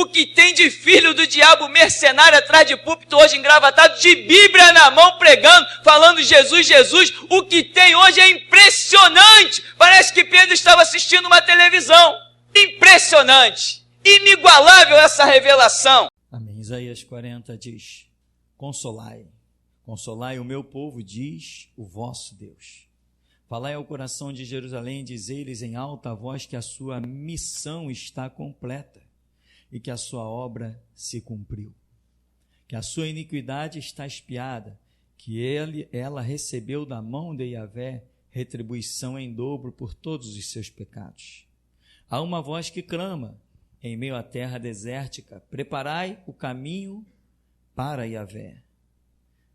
O que tem de filho do diabo mercenário atrás de púlpito hoje engravatado, de Bíblia na mão pregando, falando Jesus, Jesus. O que tem hoje é impressionante. Parece que Pedro estava assistindo uma televisão. Impressionante. Inigualável essa revelação. Amém. Isaías 40 diz: consolai, consolai o meu povo, diz o vosso Deus. Falai ao coração de Jerusalém, dizei-lhes em alta voz que a sua missão está completa e que a sua obra se cumpriu, que a sua iniquidade está expiada, que ela recebeu da mão de Yahvé retribuição em dobro por todos os seus pecados. Há uma voz que clama em meio à terra desértica: preparai o caminho para Yahvé.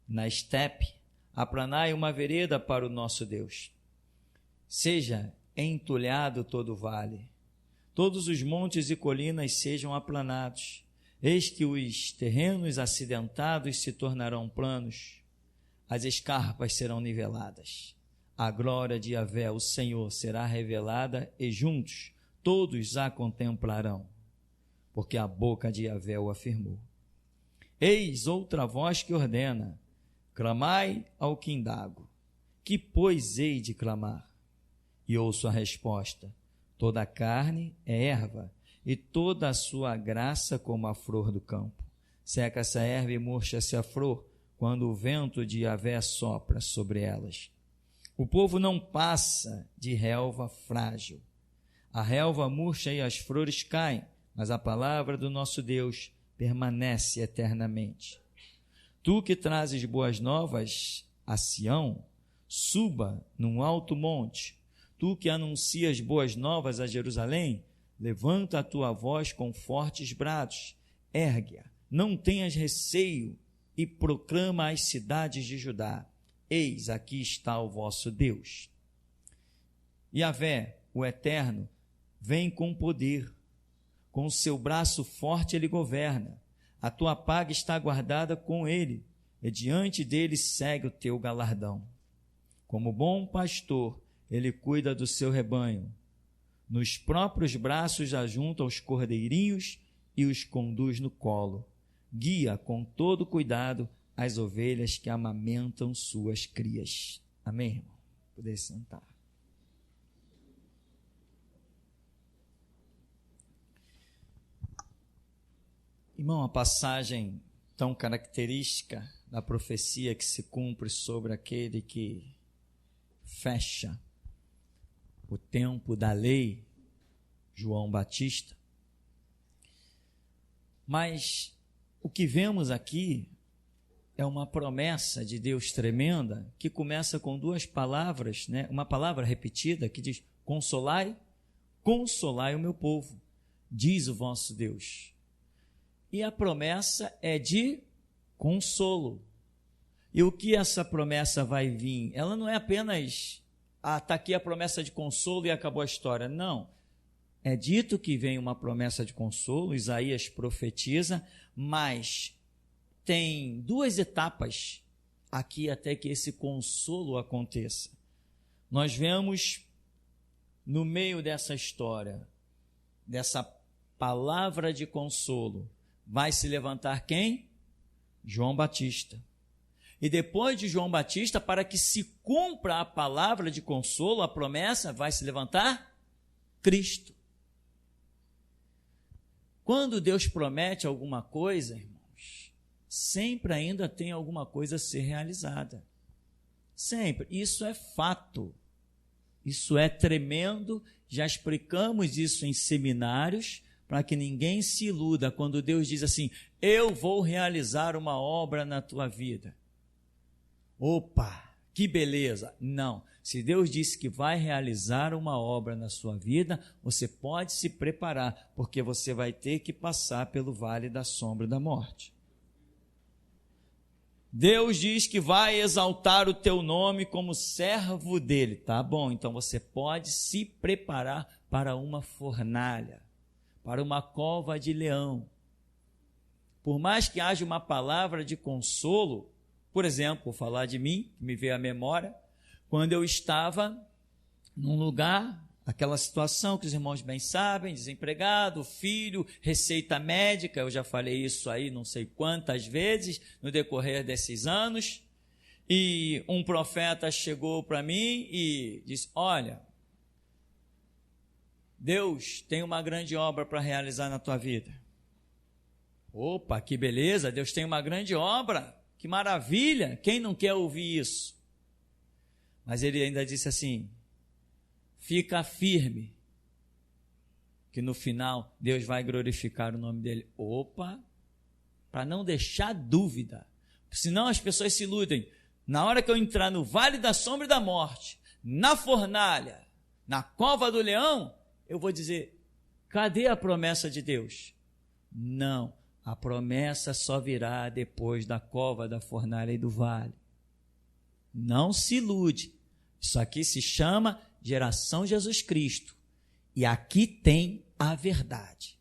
Na estepe, aplanai uma vereda para o nosso Deus. Seja entulhado todo o vale, todos os montes e colinas sejam aplanados. Eis que os terrenos acidentados se tornarão planos, as escarpas serão niveladas. A glória de Yahvé, o Senhor, será revelada e juntos todos a contemplarão, porque a boca de Yahvé o afirmou. Eis outra voz que ordena: clamai ao que indago. Que, pois, hei de clamar? E ouço a resposta: toda a carne é erva, e toda a sua graça como a flor do campo. Seca-se a erva e murcha-se a flor, quando o vento de Yahvé sopra sobre elas. O povo não passa de relva frágil. A relva murcha e as flores caem, mas a palavra do nosso Deus permanece eternamente. Tu que trazes boas novas a Sião, suba num alto monte. Tu que anuncias boas novas a Jerusalém, levanta a tua voz com fortes brados, ergue-a, não tenhas receio, e proclama às cidades de Judá: eis, aqui está o vosso Deus. Yahvé, o Eterno, vem com poder, com o seu braço forte ele governa. A tua paga está guardada com ele, e diante dele segue o teu galardão. Como bom pastor, ele cuida do seu rebanho. Nos próprios braços ajunta os cordeirinhos e os conduz no colo. Guia com todo cuidado as ovelhas que amamentam suas crias. Amém, irmão? Poder sentar. Irmão, a passagem tão característica da profecia que se cumpre sobre aquele que fecha o tempo da lei, João Batista. Mas o que vemos aqui é uma promessa de Deus tremenda, que começa com duas palavras, né? Uma palavra repetida que diz: consolai, consolai o meu povo, diz o vosso Deus. E a promessa é de consolo. E o que essa promessa vai vir? Ela não é apenas: está aqui a promessa de consolo e acabou a história. Não. É dito que vem uma promessa de consolo, Isaías profetiza, mas tem duas etapas aqui até que esse consolo aconteça. Nós vemos no meio dessa história, dessa palavra de consolo, vai se levantar quem? João Batista. E depois de João Batista, para que se cumpra a palavra de consolo, a promessa, vai se levantar Cristo. Quando Deus promete alguma coisa, irmãos, sempre ainda tem alguma coisa a ser realizada. Sempre. Isso é fato. Isso é tremendo. Já explicamos isso em seminários, para que ninguém se iluda quando Deus diz assim: eu vou realizar uma obra na tua vida. Opa, que beleza! Não, se Deus disse que vai realizar uma obra na sua vida, você pode se preparar, porque você vai ter que passar pelo vale da sombra da morte. Deus diz que vai exaltar o teu nome como servo dele. Tá bom, então você pode se preparar para uma fornalha, para uma cova de leão. Por mais que haja uma palavra de consolo, por exemplo, vou falar de mim, que me veio à memória, quando eu estava num lugar aquela situação que os irmãos bem sabem, desempregado, filho, receita médica, eu já falei isso aí não sei quantas vezes no decorrer desses anos, e um profeta chegou para mim e disse, olha, Deus tem uma grande obra para realizar na tua vida. Opa, que beleza, Deus tem uma grande obra, que maravilha, quem não quer ouvir isso? Mas ele ainda disse assim, fica firme, que no final Deus vai glorificar o nome dele. Opa, para não deixar dúvida, senão as pessoas se iludem. Na hora que eu entrar no vale da sombra e da morte, na fornalha, na cova do leão, eu vou dizer, cadê a promessa de Deus? Não, a promessa só virá depois da cova, da fornalha e do vale. Não se ilude, isso aqui se chama geração Jesus Cristo, e aqui tem a verdade.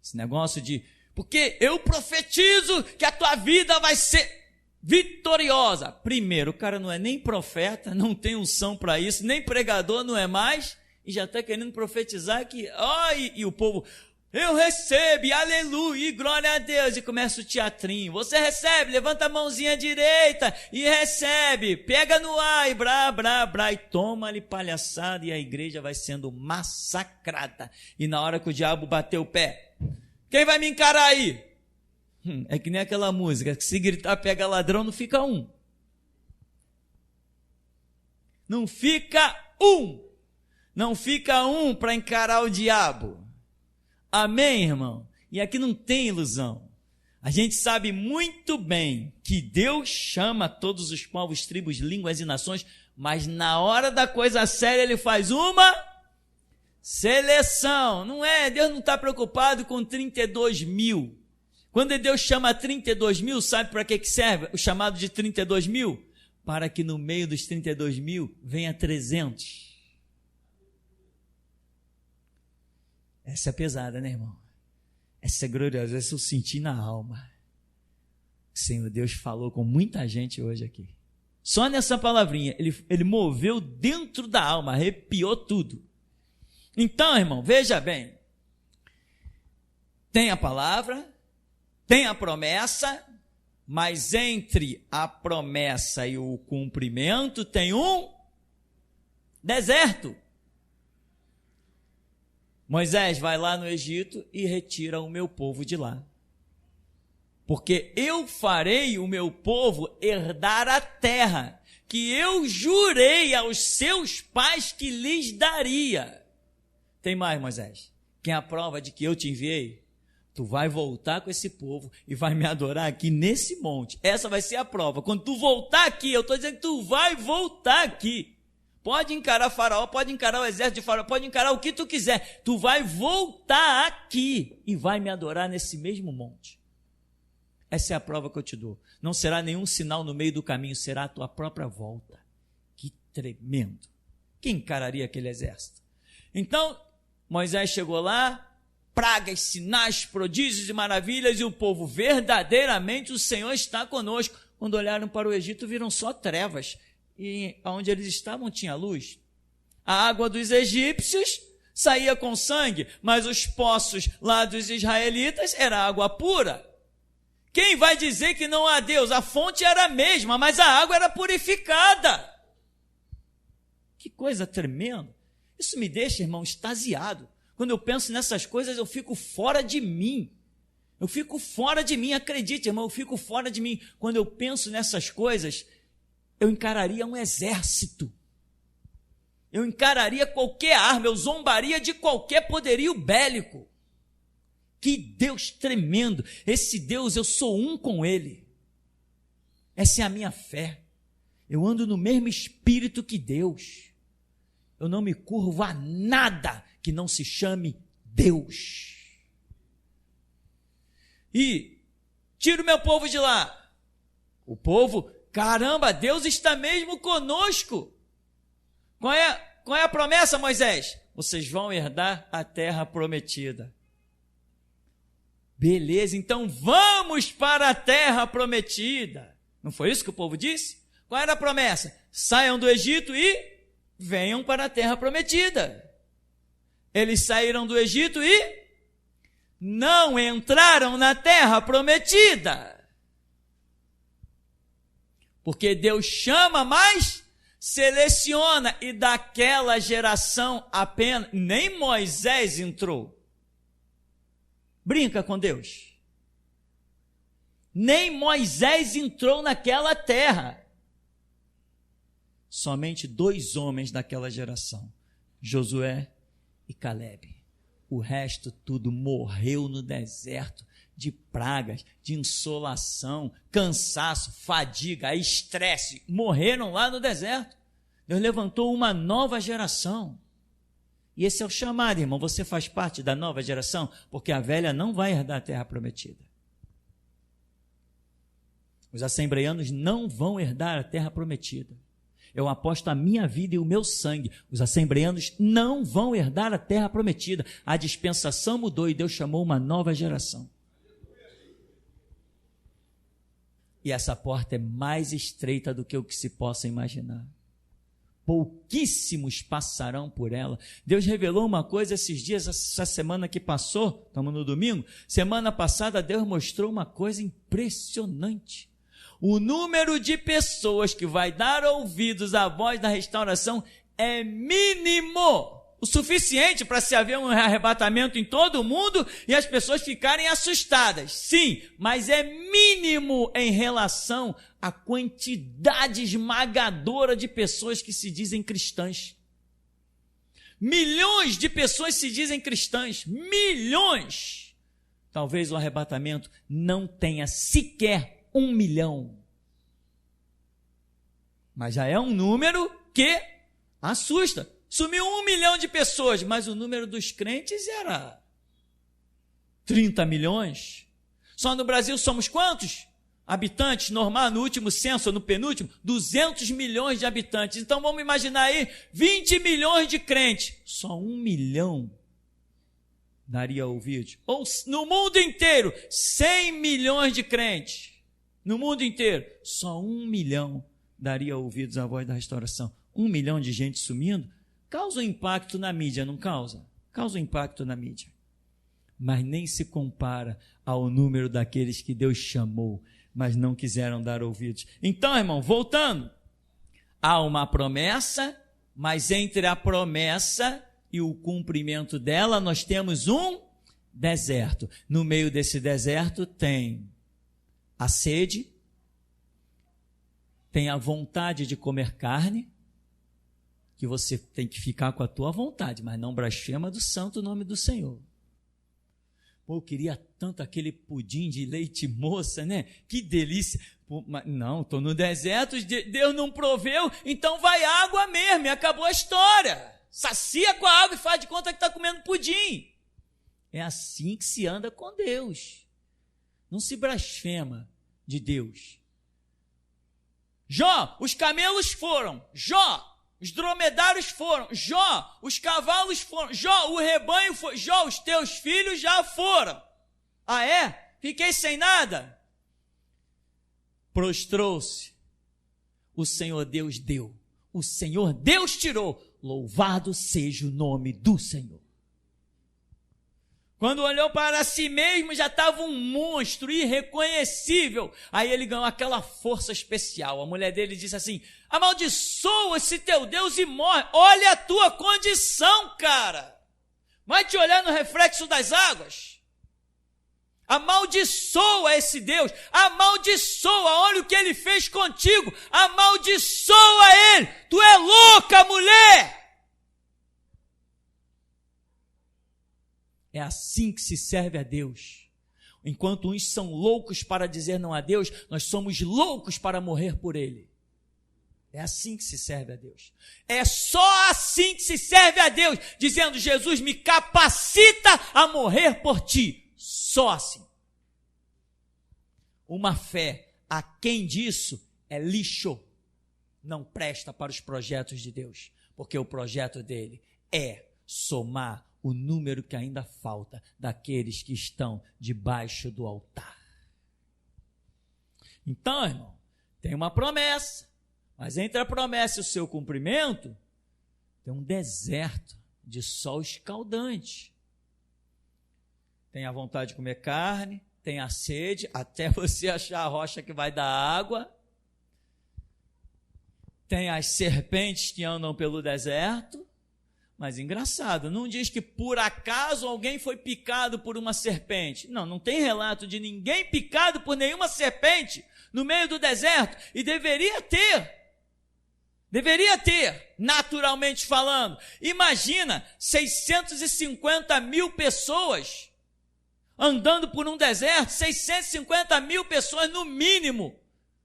Esse negócio de, porque eu profetizo que a tua vida vai ser vitoriosa. Primeiro, o cara não é nem profeta, não tem unção para isso, nem pregador não é mais, e já está querendo profetizar que, e o povo, eu recebo, aleluia, e glória a Deus, e começa o teatrinho, você recebe, levanta a mãozinha direita, e recebe, pega no ar, e brá, brá, brá, e toma-lhe palhaçada, e a igreja vai sendo massacrada, e na hora que o diabo bateu o pé, quem vai me encarar aí? É que nem aquela música, que se gritar pega ladrão, não fica um. Não fica um. Não fica um para encarar o diabo. Amém, irmão? E aqui não tem ilusão. A gente sabe muito bem que Deus chama todos os povos, tribos, línguas e nações, mas na hora da coisa séria ele faz uma seleção. Não é? Deus não está preocupado com 32 mil. Quando Deus chama 32 mil, sabe para que serve o chamado de 32 mil? Para que no meio dos 32 mil venha 300. Essa é pesada, né, irmão? Essa é gloriosa, essa eu senti na alma. O Senhor Deus falou com muita gente hoje aqui. Só nessa palavrinha, ele moveu dentro da alma, arrepiou tudo. Então, irmão, veja bem. Tem a palavra, tem a promessa, mas entre a promessa e o cumprimento tem um deserto. Moisés vai lá no Egito e retira o meu povo de lá. Porque eu farei o meu povo herdar a terra, que eu jurei aos seus pais que lhes daria. Tem mais, Moisés? Quem é a prova de que eu te enviei? Tu vai voltar com esse povo e vai me adorar aqui nesse monte. Essa vai ser a prova. Quando tu voltar aqui, eu estou dizendo que tu vai voltar aqui. Pode encarar Faraó, pode encarar o exército de Faraó, pode encarar o que tu quiser. Tu vai voltar aqui e vai me adorar nesse mesmo monte. Essa é a prova que eu te dou. Não será nenhum sinal no meio do caminho, será a tua própria volta. Que tremendo. Quem encararia aquele exército? Então, Moisés chegou lá, pragas, sinais, prodígios e maravilhas, e o povo, verdadeiramente o Senhor está conosco. Quando olharam para o Egito, viram só trevas, e onde eles estavam tinha luz. A água dos egípcios saía com sangue, mas os poços lá dos israelitas era água pura. Quem vai dizer que não há Deus? A fonte era a mesma, mas a água era purificada. Que coisa tremenda. Isso me deixa, irmão, extasiado. Quando eu penso nessas coisas, eu fico fora de mim. Eu fico fora de mim, acredite, irmão, eu fico fora de mim. Quando eu penso nessas coisas, eu encararia um exército. Eu encararia qualquer arma, eu zombaria de qualquer poderio bélico. Que Deus tremendo! Esse Deus, eu sou um com Ele. Essa é a minha fé. Eu ando no mesmo espírito que Deus. Eu não me curvo a nada que não se chame Deus. E tira o meu povo de lá. O povo, caramba, Deus está mesmo conosco. Qual é a promessa, Moisés? Vocês vão herdar a terra prometida. Beleza, então vamos para a terra prometida. Não foi isso que o povo disse? Qual era a promessa? Saiam do Egito e venham para a terra prometida. Eles saíram do Egito e não entraram na terra prometida. Porque Deus chama, mas seleciona, e daquela geração apenas, nem Moisés entrou. Brinca com Deus. Nem Moisés entrou naquela terra. Somente 2 homens daquela geração, Josué e Calebe. O resto tudo morreu no deserto, de pragas, de insolação, cansaço, fadiga, estresse. Morreram lá no deserto. Deus levantou uma nova geração. E esse é o chamado, irmão. Você faz parte da nova geração, porque a velha não vai herdar a terra prometida. Os assembleianos não vão herdar a terra prometida. Eu aposto a minha vida e o meu sangue. Os assembleianos não vão herdar a terra prometida. A dispensação mudou e Deus chamou uma nova geração. E essa porta é mais estreita do que o que se possa imaginar. Pouquíssimos passarão por ela. Deus revelou uma coisa esses dias, essa semana que passou, estamos no domingo, semana passada Deus mostrou uma coisa impressionante. O número de pessoas que vai dar ouvidos à voz da restauração é mínimo, o suficiente para se haver um arrebatamento em todo o mundo e as pessoas ficarem assustadas. Sim, mas é mínimo em relação à quantidade esmagadora de pessoas que se dizem cristãs. Milhões de pessoas se dizem cristãs, milhões. Talvez o arrebatamento não tenha sequer 1 milhão. Mas já é um número que assusta. Sumiu 1 milhão de pessoas, mas o número dos crentes era 30 milhões. Só no Brasil somos quantos habitantes? Normal, no último censo, no penúltimo, 200 milhões de habitantes. Então vamos imaginar aí 20 milhões de crentes. Só 1 milhão daria ouvidos. Ou no mundo inteiro, 100 milhões de crentes. No mundo inteiro, só 1 milhão daria ouvidos à voz da restauração. 1 milhão de gente sumindo, causa um impacto na mídia, não causa? Causa um impacto na mídia. Mas nem se compara ao número daqueles que Deus chamou, mas não quiseram dar ouvidos. Então, irmão, voltando, há uma promessa, mas entre a promessa e o cumprimento dela, nós temos um deserto. No meio desse deserto tem a sede, tem a vontade de comer carne, que você tem que ficar com a tua vontade, mas não blasfema do santo nome do Senhor. Pô, eu queria tanto aquele pudim de leite moça, né? Que delícia. Pô, mas não, estou no deserto, Deus não proveu, então vai água mesmo, e acabou a história. Sacia com a água e faz de conta que está comendo pudim. É assim que se anda com Deus. Não se blasfema de Deus. Jó, os camelos foram. Jó, os dromedários foram. Jó, os cavalos foram. Jó, o rebanho foi. Jó, os teus filhos já foram. Ah, é? Fiquei sem nada? Prostrou-se. O Senhor Deus deu. O Senhor Deus tirou. Louvado seja o nome do Senhor. Quando olhou para si mesmo, já estava um monstro irreconhecível. Aí ele ganhou aquela força especial. A mulher dele disse assim: amaldiçoa esse teu Deus e morre. Olha a tua condição, cara. Vai te olhar no reflexo das águas. Amaldiçoa esse Deus. Amaldiçoa. Olha o que ele fez contigo. Amaldiçoa ele. Tu é louca, mulher. É assim que se serve a Deus. Enquanto uns são loucos para dizer não a Deus, nós somos loucos para morrer por Ele. É assim que se serve a Deus. É só assim que se serve a Deus, dizendo: Jesus, me capacita a morrer por Ti. Só assim. Uma fé aquém disso é lixo. Não presta para os projetos de Deus, porque o projeto dele é somar o número que ainda falta daqueles que estão debaixo do altar. Então, irmão, tem uma promessa, mas entre a promessa e o seu cumprimento, tem um deserto de sol escaldante. Tem a vontade de comer carne, tem a sede, até você achar a rocha que vai dar água. Tem as serpentes que andam pelo deserto. Mas engraçado, não diz que por acaso alguém foi picado por uma serpente. Não, não tem relato de ninguém picado por nenhuma serpente no meio do deserto. E deveria ter, naturalmente falando. Imagina 650 mil pessoas andando por um deserto, 650 mil pessoas no mínimo.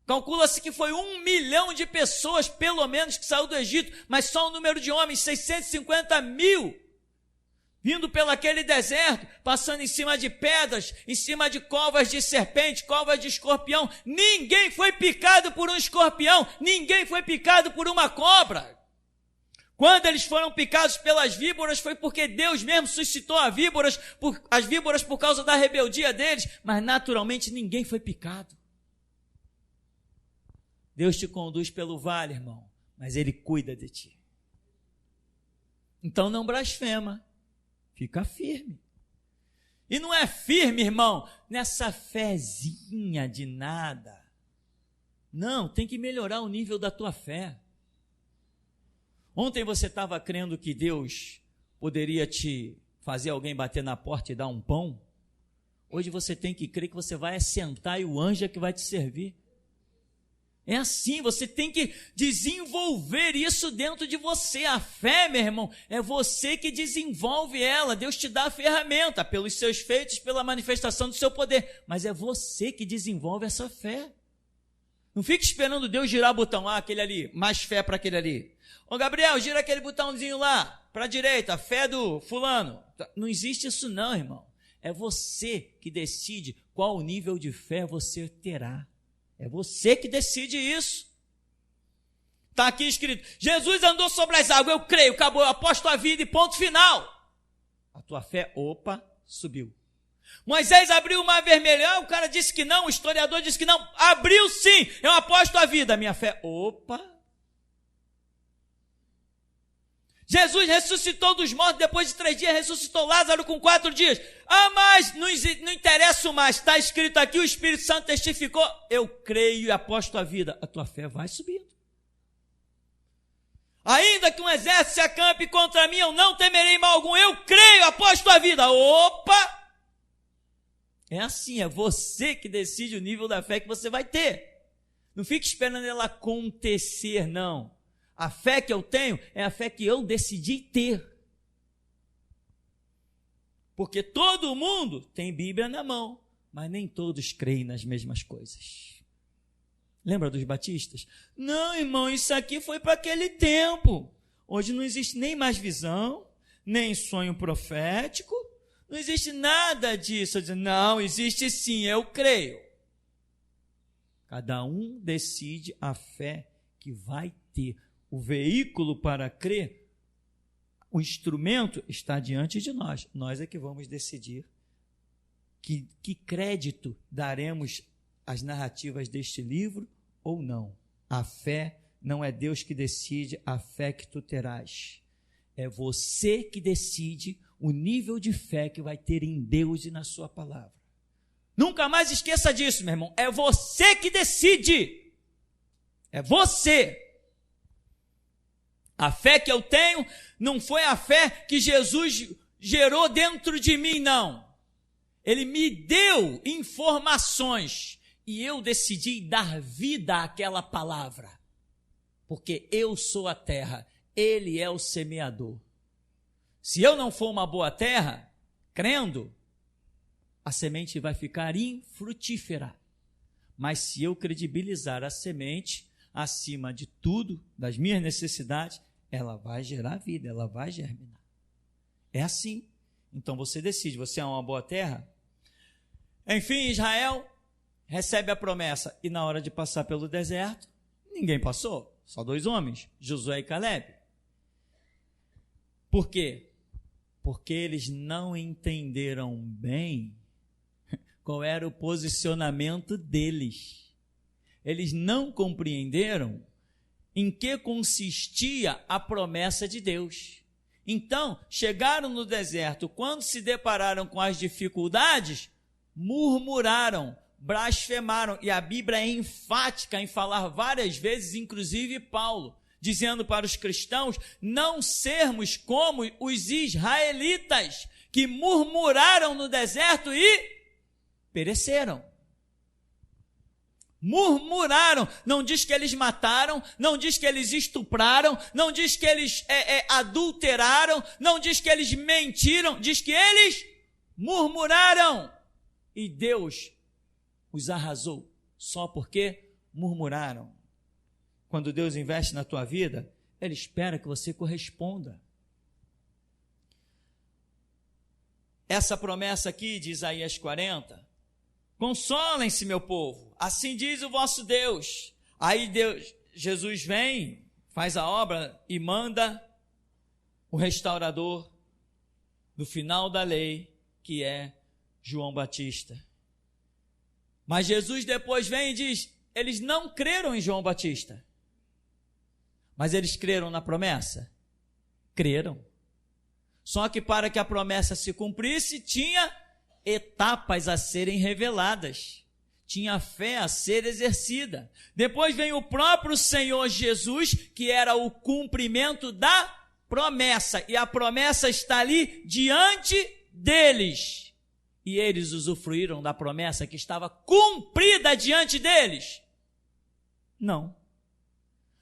Calcula-se que foi 1 milhão de pessoas, pelo menos, que saiu do Egito, mas só o número de homens, 650 mil, vindo pelaquele deserto, passando em cima de pedras, em cima de covas de serpente, covas de escorpião. Ninguém foi picado por um escorpião, ninguém foi picado por uma cobra. Quando eles foram picados pelas víboras, foi porque Deus mesmo suscitou as víboras por causa da rebeldia deles, mas naturalmente ninguém foi picado. Deus te conduz pelo vale, irmão, mas Ele cuida de ti. Então não blasfema, fica firme. E não é firme, irmão, nessa fezinha de nada. Não, tem que melhorar o nível da tua fé. Ontem você estava crendo que Deus poderia te fazer alguém bater na porta e dar um pão. Hoje você tem que crer que você vai assentar e o anjo é que vai te servir. É assim, você tem que desenvolver isso dentro de você. A fé, meu irmão, é você que desenvolve ela. Deus te dá a ferramenta, pelos seus feitos, pela manifestação do seu poder. Mas é você que desenvolve essa fé. Não fique esperando Deus girar o botão. Aquele ali, mais fé para aquele ali. Ô Gabriel, gira aquele botãozinho lá, para a direita, fé do fulano. Não existe isso não, irmão. É você que decide qual nível de fé você terá. É você que decide isso. Está aqui escrito, Jesus andou sobre as águas, eu creio, acabou, eu aposto a vida e ponto final. A tua fé, subiu. Moisés abriu o mar vermelho, o cara disse que não, o historiador disse que não, abriu sim, eu aposto a vida, a minha fé, Jesus ressuscitou dos mortos, depois de 3 dias ressuscitou Lázaro com 4 dias. Mas não interessa mais, está escrito aqui, o Espírito Santo testificou, eu creio e aposto a vida. A tua fé vai subindo. Ainda que um exército se acampe contra mim, eu não temerei mal algum, eu creio, aposto a vida. É assim, é você que decide o nível da fé que você vai ter. Não fique esperando ela acontecer, não. A fé que eu tenho é a fé que eu decidi ter. Porque todo mundo tem Bíblia na mão, mas nem todos creem nas mesmas coisas. Lembra dos batistas? Não, irmão, isso aqui foi para aquele tempo. Hoje não existe nem mais visão, nem sonho profético, não existe nada disso. Eu digo, não, existe sim, eu creio. Cada um decide a fé que vai ter. O veículo para crer, o instrumento está diante de nós. Nós é que vamos decidir que crédito daremos às narrativas deste livro ou não. A fé não é Deus que decide a fé que tu terás. É você que decide o nível de fé que vai ter em Deus e na sua palavra. Nunca mais esqueça disso, meu irmão. É você que decide. É você. A fé que eu tenho não foi a fé que Jesus gerou dentro de mim, não. Ele me deu informações e eu decidi dar vida àquela palavra. Porque eu sou a terra, Ele é o semeador. Se eu não for uma boa terra, crendo, a semente vai ficar infrutífera. Mas se eu credibilizar a semente, acima de tudo, das minhas necessidades, ela vai gerar vida, ela vai germinar. É assim. Então você decide, você é uma boa terra? Enfim, Israel recebe a promessa e na hora de passar pelo deserto, ninguém passou, só 2 homens, Josué e Caleb. Por quê? Porque eles não entenderam bem qual era o posicionamento deles. Eles não compreenderam em que consistia a promessa de Deus. Então, chegaram no deserto, quando se depararam com as dificuldades, murmuraram, blasfemaram, e a Bíblia é enfática em falar várias vezes, inclusive Paulo, dizendo para os cristãos não sermos como os israelitas, que murmuraram no deserto e pereceram. Murmuraram, não diz que eles mataram, não diz que eles estupraram, não diz que eles adulteraram, não diz que eles mentiram, diz que eles murmuraram. E Deus os arrasou, só porque murmuraram. Quando Deus investe na tua vida, Ele espera que você corresponda. Essa promessa aqui de Isaías 40, consolem-se, meu povo, assim diz o vosso Deus. Aí Jesus vem, faz a obra e manda o restaurador do final da lei, que é João Batista. Mas Jesus depois vem e diz, eles não creram em João Batista, mas eles creram na promessa? Creram. Só que para que a promessa se cumprisse, tinha etapas a serem reveladas, tinha fé a ser exercida. Depois vem o próprio Senhor Jesus, que era o cumprimento da promessa, e a promessa está ali diante deles, e eles usufruíram da promessa que estava cumprida diante deles? Não.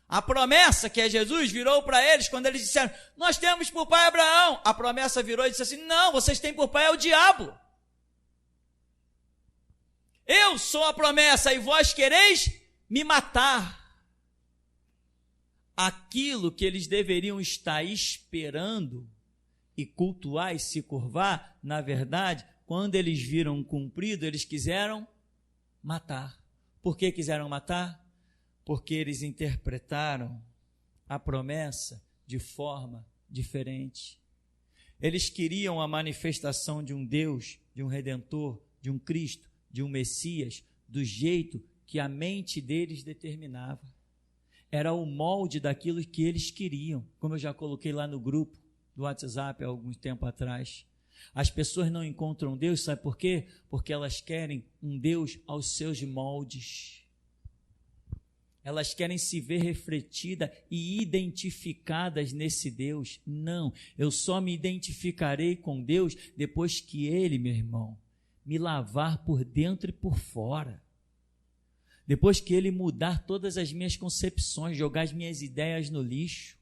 A promessa, que é Jesus, virou para eles quando eles disseram, nós temos por pai Abraão. A promessa virou e disse assim, não, vocês têm por pai é o diabo. Eu sou a promessa e vós quereis me matar. Aquilo que eles deveriam estar esperando e cultuar e se curvar, na verdade, quando eles viram cumprido, eles quiseram matar. Por que quiseram matar? Porque eles interpretaram a promessa de forma diferente. Eles queriam a manifestação de um Deus, de um Redentor, de um Cristo, de um Messias, do jeito que a mente deles determinava. Era o molde daquilo que eles queriam, como eu já coloquei lá no grupo do WhatsApp há algum tempo atrás. As pessoas não encontram Deus, sabe por quê? Porque elas querem um Deus aos seus moldes. Elas querem se ver refletidas e identificadas nesse Deus. Não, eu só me identificarei com Deus depois que Ele, meu irmão, me lavar por dentro e por fora. Depois que Ele mudar todas as minhas concepções, jogar as minhas ideias no lixo.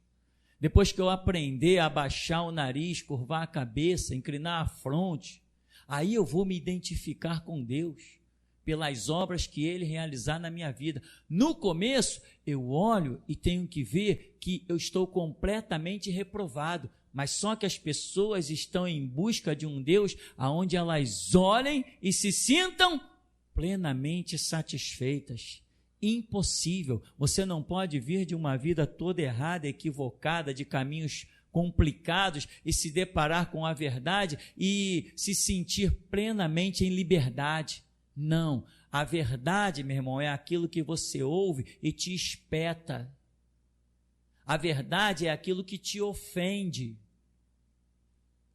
Depois que eu aprender a abaixar o nariz, curvar a cabeça, inclinar a fronte, aí eu vou me identificar com Deus pelas obras que Ele realizar na minha vida. No começo, eu olho e tenho que ver que eu estou completamente reprovado, mas só que as pessoas estão em busca de um Deus aonde elas olhem e se sintam plenamente satisfeitas. Impossível. Você não pode vir de uma vida toda errada, equivocada, de caminhos complicados e se deparar com a verdade e se sentir plenamente em liberdade. Não, a verdade, meu irmão, é aquilo que você ouve e te espeta. A verdade é aquilo que te ofende.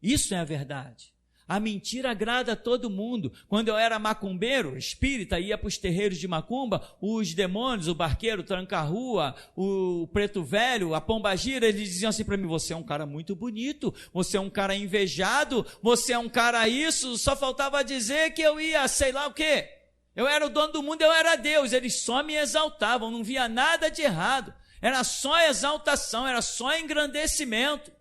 Isso é a verdade. A mentira agrada a todo mundo. Quando eu era macumbeiro, espírita, ia para os terreiros de macumba, os demônios, o barqueiro, o tranca-rua, o preto velho, a pombagira, eles diziam assim para mim, você é um cara muito bonito, você é um cara invejado, você é um cara isso, só faltava dizer que eu ia, sei lá o quê. Eu era o dono do mundo, eu era Deus, eles só me exaltavam, não via nada de errado. Era só exaltação, era só engrandecimento.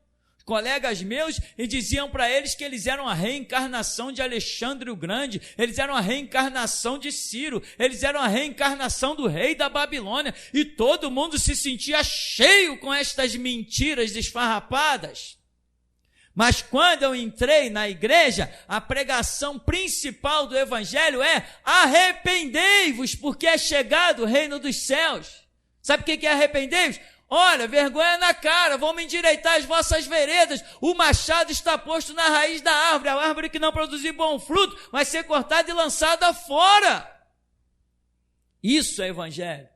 Colegas meus, e diziam para eles que eles eram a reencarnação de Alexandre o Grande, eles eram a reencarnação de Ciro, eles eram a reencarnação do rei da Babilônia, e todo mundo se sentia cheio com estas mentiras desfarrapadas. Mas quando eu entrei na igreja, a pregação principal do evangelho é: arrependei-vos, porque é chegado o reino dos céus. Sabe o que é arrependei-vos? Olha, vergonha na cara, vamos endireitar as vossas veredas, o machado está posto na raiz da árvore, a árvore que não produzir bom fruto vai ser cortada e lançada fora. Isso é evangelho.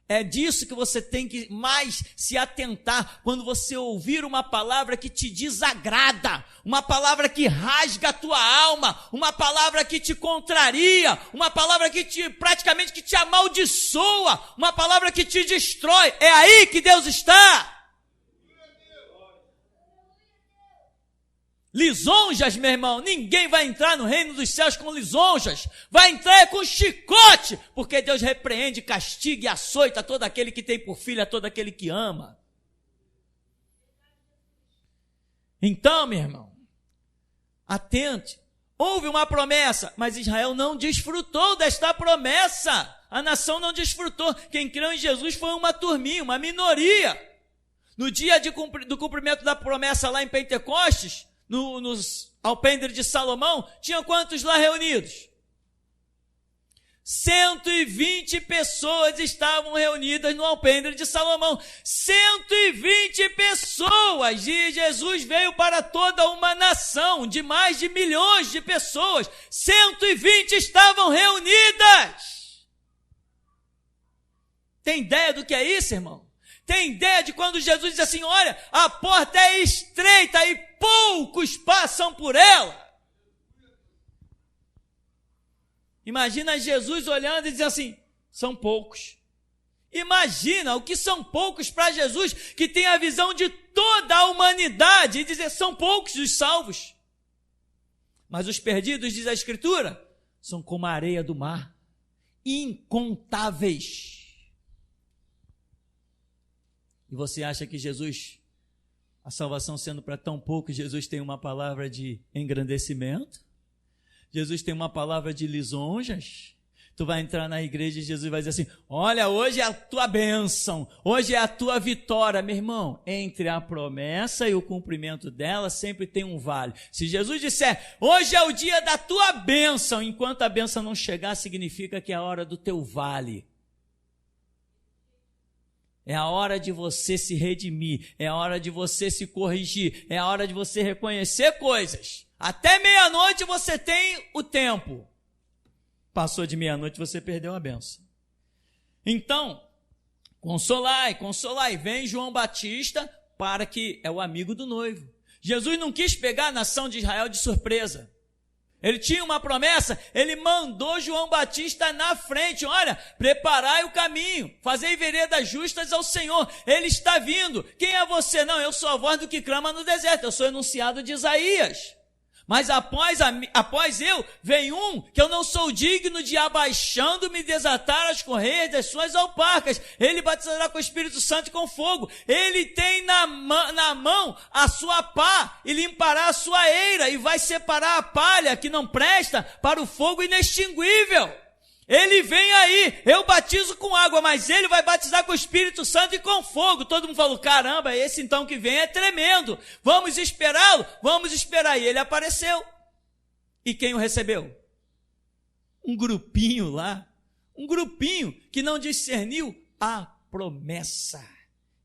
É disso que você tem que mais se atentar quando você ouvir uma palavra que te desagrada, uma palavra que rasga a tua alma, uma palavra que te contraria, uma palavra que praticamente que te amaldiçoa, uma palavra que te destrói. É aí que Deus está. Lisonjas, meu irmão, ninguém vai entrar no reino dos céus com lisonjas, vai entrar com chicote, porque Deus repreende, castiga e açoita todo aquele que tem por filho, a todo aquele que ama. Então, meu irmão, atente, houve uma promessa, mas Israel não desfrutou desta promessa, a nação não desfrutou, quem creu em Jesus foi uma turminha, uma minoria. No dia do cumprimento da promessa lá em Pentecostes, nos alpendre de Salomão, tinha quantos lá reunidos? 120 pessoas estavam reunidas no alpendre de Salomão. 120 pessoas! E Jesus veio para toda uma nação de mais de milhões de pessoas. 120 estavam reunidas. Tem ideia do que é isso, irmão? Tem ideia de quando Jesus diz assim, olha, a porta é estreita e poucos passam por ela? Imagina Jesus olhando e dizendo assim, são poucos. Imagina o que são poucos para Jesus, que tem a visão de toda a humanidade, e dizer, são poucos os salvos. Mas os perdidos, diz a Escritura, são como a areia do mar, incontáveis. E você acha que Jesus, a salvação sendo para tão poucos, Jesus tem uma palavra de engrandecimento? Jesus tem uma palavra de lisonjas? Tu vai entrar na igreja e Jesus vai dizer assim, olha, hoje é a tua bênção, hoje é a tua vitória. Meu irmão, entre a promessa e o cumprimento dela sempre tem um vale. Se Jesus disser, hoje é o dia da tua bênção, enquanto a bênção não chegar, significa que é a hora do teu vale. É a hora de você se redimir, é a hora de você se corrigir, é a hora de você reconhecer coisas. Até meia-noite você tem o tempo. Passou de meia-noite, você perdeu a bênção. Então, consolai, consolai. Vem João Batista para que é o amigo do noivo. Jesus não quis pegar a nação de Israel de surpresa. Ele tinha uma promessa, ele mandou João Batista na frente, olha, preparai o caminho, fazei veredas justas ao Senhor, ele está vindo. Quem é você? Não, eu sou a voz do que clama no deserto, eu sou enunciado de Isaías. Mas após eu, vem um que eu não sou digno de abaixando-me desatar as correias das suas alparcas. Ele batizará com o Espírito Santo e com fogo. Ele tem na mão a sua pá e limpará a sua eira e vai separar a palha que não presta para o fogo inextinguível. Ele vem aí, eu batizo com água, mas ele vai batizar com o Espírito Santo e com fogo. Todo mundo falou, caramba, esse então que vem é tremendo. Vamos esperá-lo? Vamos esperar. E ele apareceu. E quem o recebeu? Um grupinho lá. Um grupinho que não discerniu a promessa.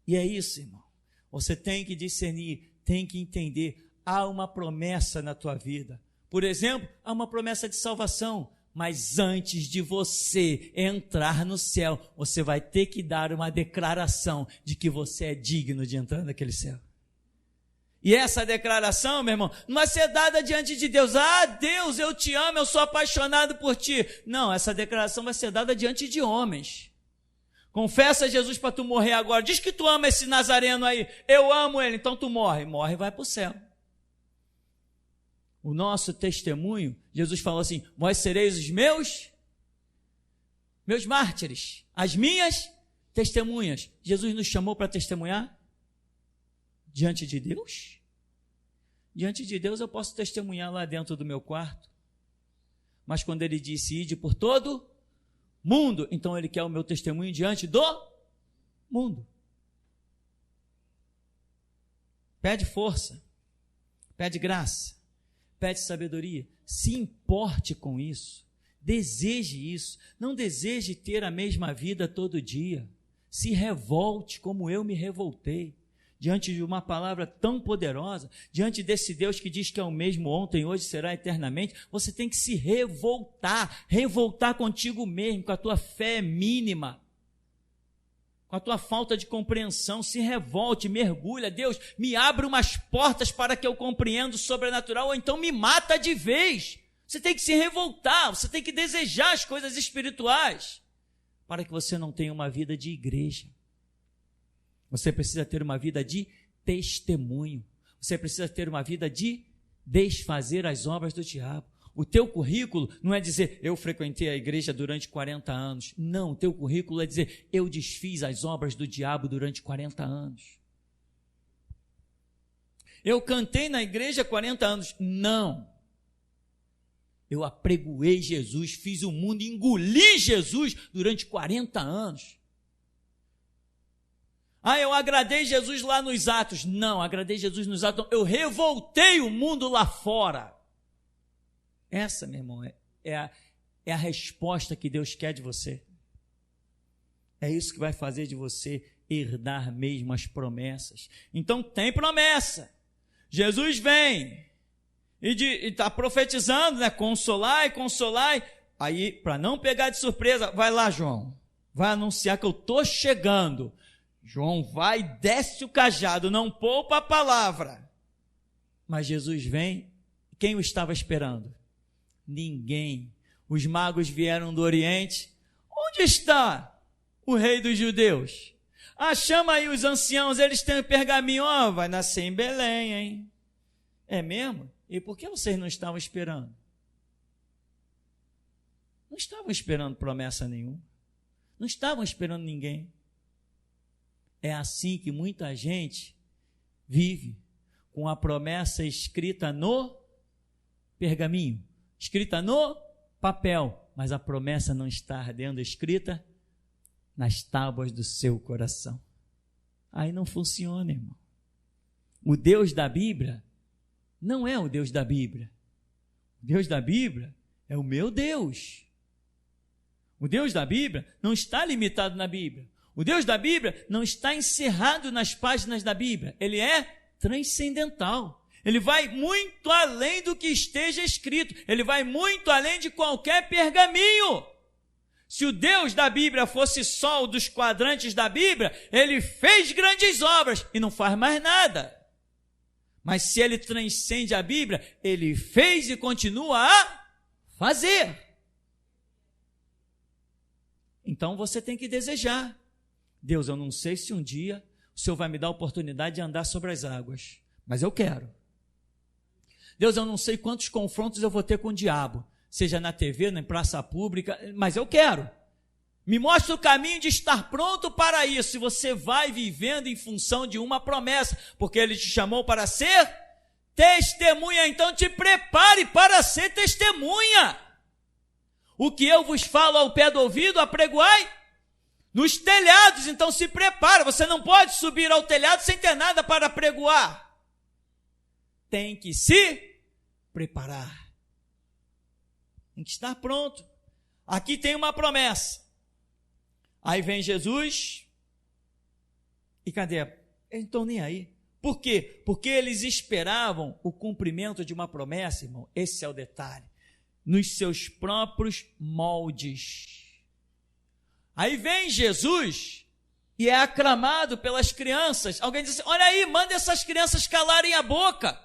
E é isso, irmão. Você tem que discernir, tem que entender. Há uma promessa na tua vida. Por exemplo, há uma promessa de salvação. Mas antes de você entrar no céu, você vai ter que dar uma declaração de que você é digno de entrar naquele céu. E essa declaração, meu irmão, não vai ser dada diante de Deus. Ah, Deus, eu te amo, eu sou apaixonado por ti. Não, essa declaração vai ser dada diante de homens. Confessa a Jesus para tu morrer agora. Diz que tu ama esse nazareno aí. Eu amo ele, então tu morre. Morre e vai para o céu. O nosso testemunho, Jesus falou assim, vós sereis os meus mártires, as minhas testemunhas. Jesus nos chamou para testemunhar diante de Deus? Diante de Deus eu posso testemunhar lá dentro do meu quarto. Mas quando ele disse, ide por todo mundo, então ele quer o meu testemunho diante do mundo. Pede força, pede graça. Pede sabedoria, se importe com isso, deseje isso, não deseje ter a mesma vida todo dia, se revolte como eu me revoltei, diante de uma palavra tão poderosa, diante desse Deus que diz que é o mesmo ontem, hoje, será eternamente, você tem que se revoltar contigo mesmo, com a tua fé mínima. com a tua falta de compreensão, se revolte, mergulha. Deus, me abre umas portas para que eu compreenda o sobrenatural, ou então me mata de vez. Você tem que se revoltar, você tem que desejar as coisas espirituais, para que você não tenha uma vida de igreja. Você precisa ter uma vida de testemunho. Você precisa ter uma vida de desfazer as obras do diabo. O teu currículo não é dizer, eu frequentei a igreja durante 40 anos. Não, o teu currículo é dizer, eu desfiz as obras do diabo durante 40 anos. Eu cantei na igreja 40 anos. Não. Eu apregoei Jesus, fiz o mundo engolir Jesus durante 40 anos. Eu agradei Jesus lá nos Atos. Não, agradei Jesus nos Atos. Eu revoltei o mundo lá fora. Essa, meu irmão, é a resposta que Deus quer de você. É isso que vai fazer de você herdar mesmo as promessas. Então tem promessa. Jesus vem e está profetizando, né? Consolai, consolai. Aí, para não pegar de surpresa, vai lá, João. Vai anunciar que eu estou chegando. João vai, desce o cajado, não poupa a palavra. Mas Jesus vem, quem o estava esperando? Ninguém. Os magos vieram do Oriente. Onde está o rei dos judeus? Chama aí os anciãos, eles têm pergaminho. Vai nascer em Belém, hein? É mesmo? E por que vocês não estavam esperando? Não estavam esperando promessa nenhuma. Não estavam esperando ninguém. É assim que muita gente vive, com a promessa escrita no pergaminho, escrita no papel, mas a promessa não está ardendo escrita nas tábuas do seu coração. Aí não funciona, irmão. O Deus da Bíblia não é o Deus da Bíblia. O Deus da Bíblia é o meu Deus. O Deus da Bíblia não está limitado na Bíblia. O Deus da Bíblia não está encerrado nas páginas da Bíblia. Ele é transcendental. Ele vai muito além do que esteja escrito. Ele vai muito além de qualquer pergaminho. Se o Deus da Bíblia fosse só o dos quadrantes da Bíblia, ele fez grandes obras e não faz mais nada. Mas se ele transcende a Bíblia, ele fez e continua a fazer. Então você tem que desejar. Deus, eu não sei se um dia o Senhor vai me dar a oportunidade de andar sobre as águas, mas eu quero. Deus, eu não sei quantos confrontos eu vou ter com o diabo, seja na TV, em praça pública, mas eu quero. Me mostra o caminho de estar pronto para isso. E você vai vivendo em função de uma promessa, porque Ele te chamou para ser testemunha. Então te prepare para ser testemunha. O que eu vos falo ao pé do ouvido, apregoai nos telhados. Então se prepara. Você não pode subir ao telhado sem ter nada para apregoar. Tem que se preparar. Tem que estar pronto. Aqui tem uma promessa. Aí vem Jesus. E cadê? Eles não estão nem aí. Por quê? Porque eles esperavam o cumprimento de uma promessa, irmão. Esse é o detalhe. Nos seus próprios moldes. Aí vem Jesus e é aclamado pelas crianças. Alguém diz assim, olha aí, manda essas crianças calarem a boca.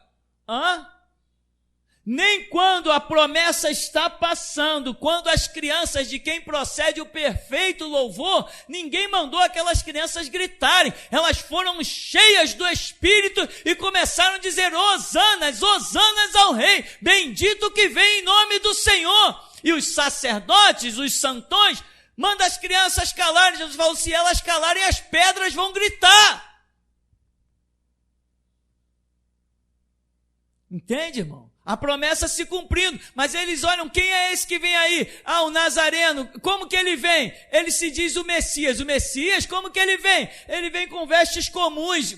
Nem quando a promessa está passando, quando as crianças de quem procede o perfeito louvor, ninguém mandou aquelas crianças gritarem. Elas foram cheias do Espírito e começaram a dizer, hosanas, hosanas ao Rei, bendito que vem em nome do Senhor. E os sacerdotes, os santões, manda as crianças calarem. Jesus falou, se elas calarem, as pedras vão gritar. Entende, irmão? A promessa se cumprindo, mas eles olham, quem é esse que vem aí? O Nazareno, como que ele vem? Ele se diz o Messias, como que ele vem? Ele vem com vestes comuns,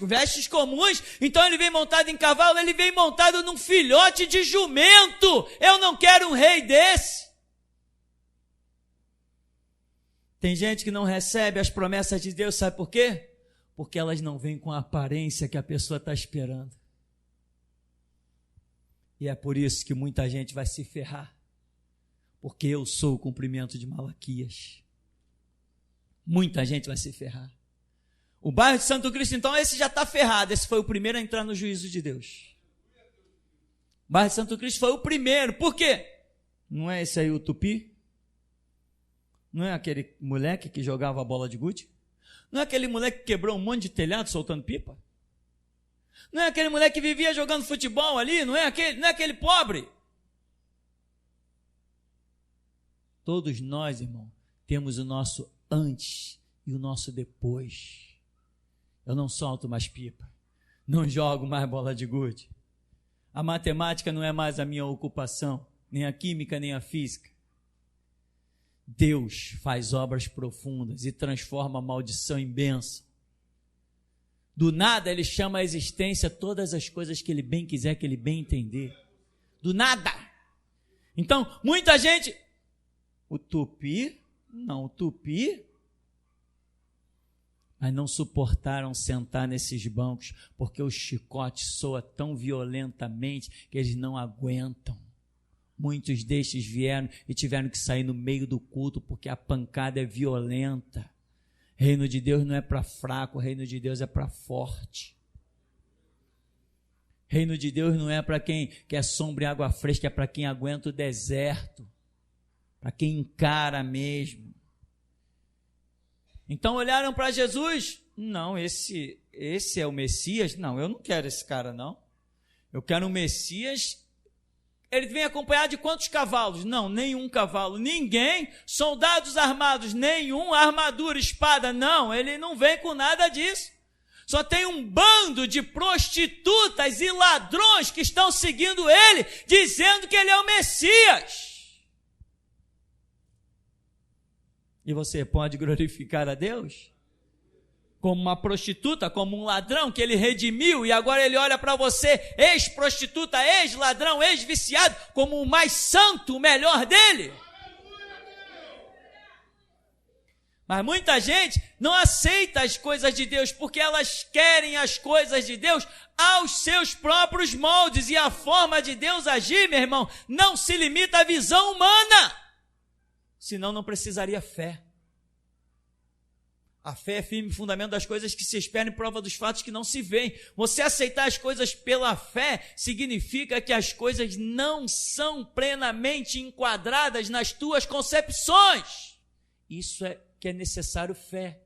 então ele vem montado em cavalo, ele vem montado num filhote de jumento. Eu não quero um rei desse. Tem gente que não recebe as promessas de Deus, sabe por quê? Porque elas não vêm com a aparência que a pessoa está esperando. E é por isso que muita gente vai se ferrar, porque eu sou o cumprimento de Malaquias. Muita gente vai se ferrar. O bairro de Santo Cristo, então, esse já está ferrado. Esse foi o primeiro a entrar no juízo de Deus. O bairro de Santo Cristo foi o primeiro. Por quê? Não é esse aí o Tupi? Não é aquele moleque que jogava a bola de gude? Não é aquele moleque que quebrou um monte de telhado soltando pipa? Não é aquele moleque que vivia jogando futebol ali? Não é aquele pobre? Todos nós, irmão, temos o nosso antes e o nosso depois. Eu não solto mais pipa, não jogo mais bola de gude. A matemática não é mais a minha ocupação, nem a química, nem a física. Deus faz obras profundas e transforma a maldição em bênção. Do nada ele chama à existência todas as coisas que ele bem quiser, que ele bem entender. Do nada. Então, muita gente... O Tupi, mas não suportaram sentar nesses bancos, porque o chicote soa tão violentamente que eles não aguentam. Muitos destes vieram e tiveram que sair no meio do culto, porque a pancada é violenta. Reino de Deus não é para fraco, reino de Deus é para forte. Reino de Deus não é para quem quer sombra e água fresca, é para quem aguenta o deserto, para quem encara mesmo. Então olharam para Jesus, não, esse é o Messias? Não, eu não quero esse cara não. Eu quero um Messias. Ele vem acompanhado de quantos cavalos? Não, nenhum cavalo, ninguém. Soldados armados, nenhum. Armadura, espada, não, ele não vem com nada disso. Só tem um bando de prostitutas e ladrões que estão seguindo ele, dizendo que ele é o Messias. E você pode glorificar a Deus? Como uma prostituta, como um ladrão que ele redimiu e agora ele olha para você, ex-prostituta, ex-ladrão, ex-viciado, como o mais santo, o melhor dele. Mas muita gente não aceita as coisas de Deus porque elas querem as coisas de Deus aos seus próprios moldes, e a forma de Deus agir, meu irmão, não se limita à visão humana. Senão não precisaria fé. A fé é firme fundamento das coisas que se esperam e prova dos fatos que não se veem. Você aceitar as coisas pela fé significa que as coisas não são plenamente enquadradas nas tuas concepções. Isso é que é necessário fé.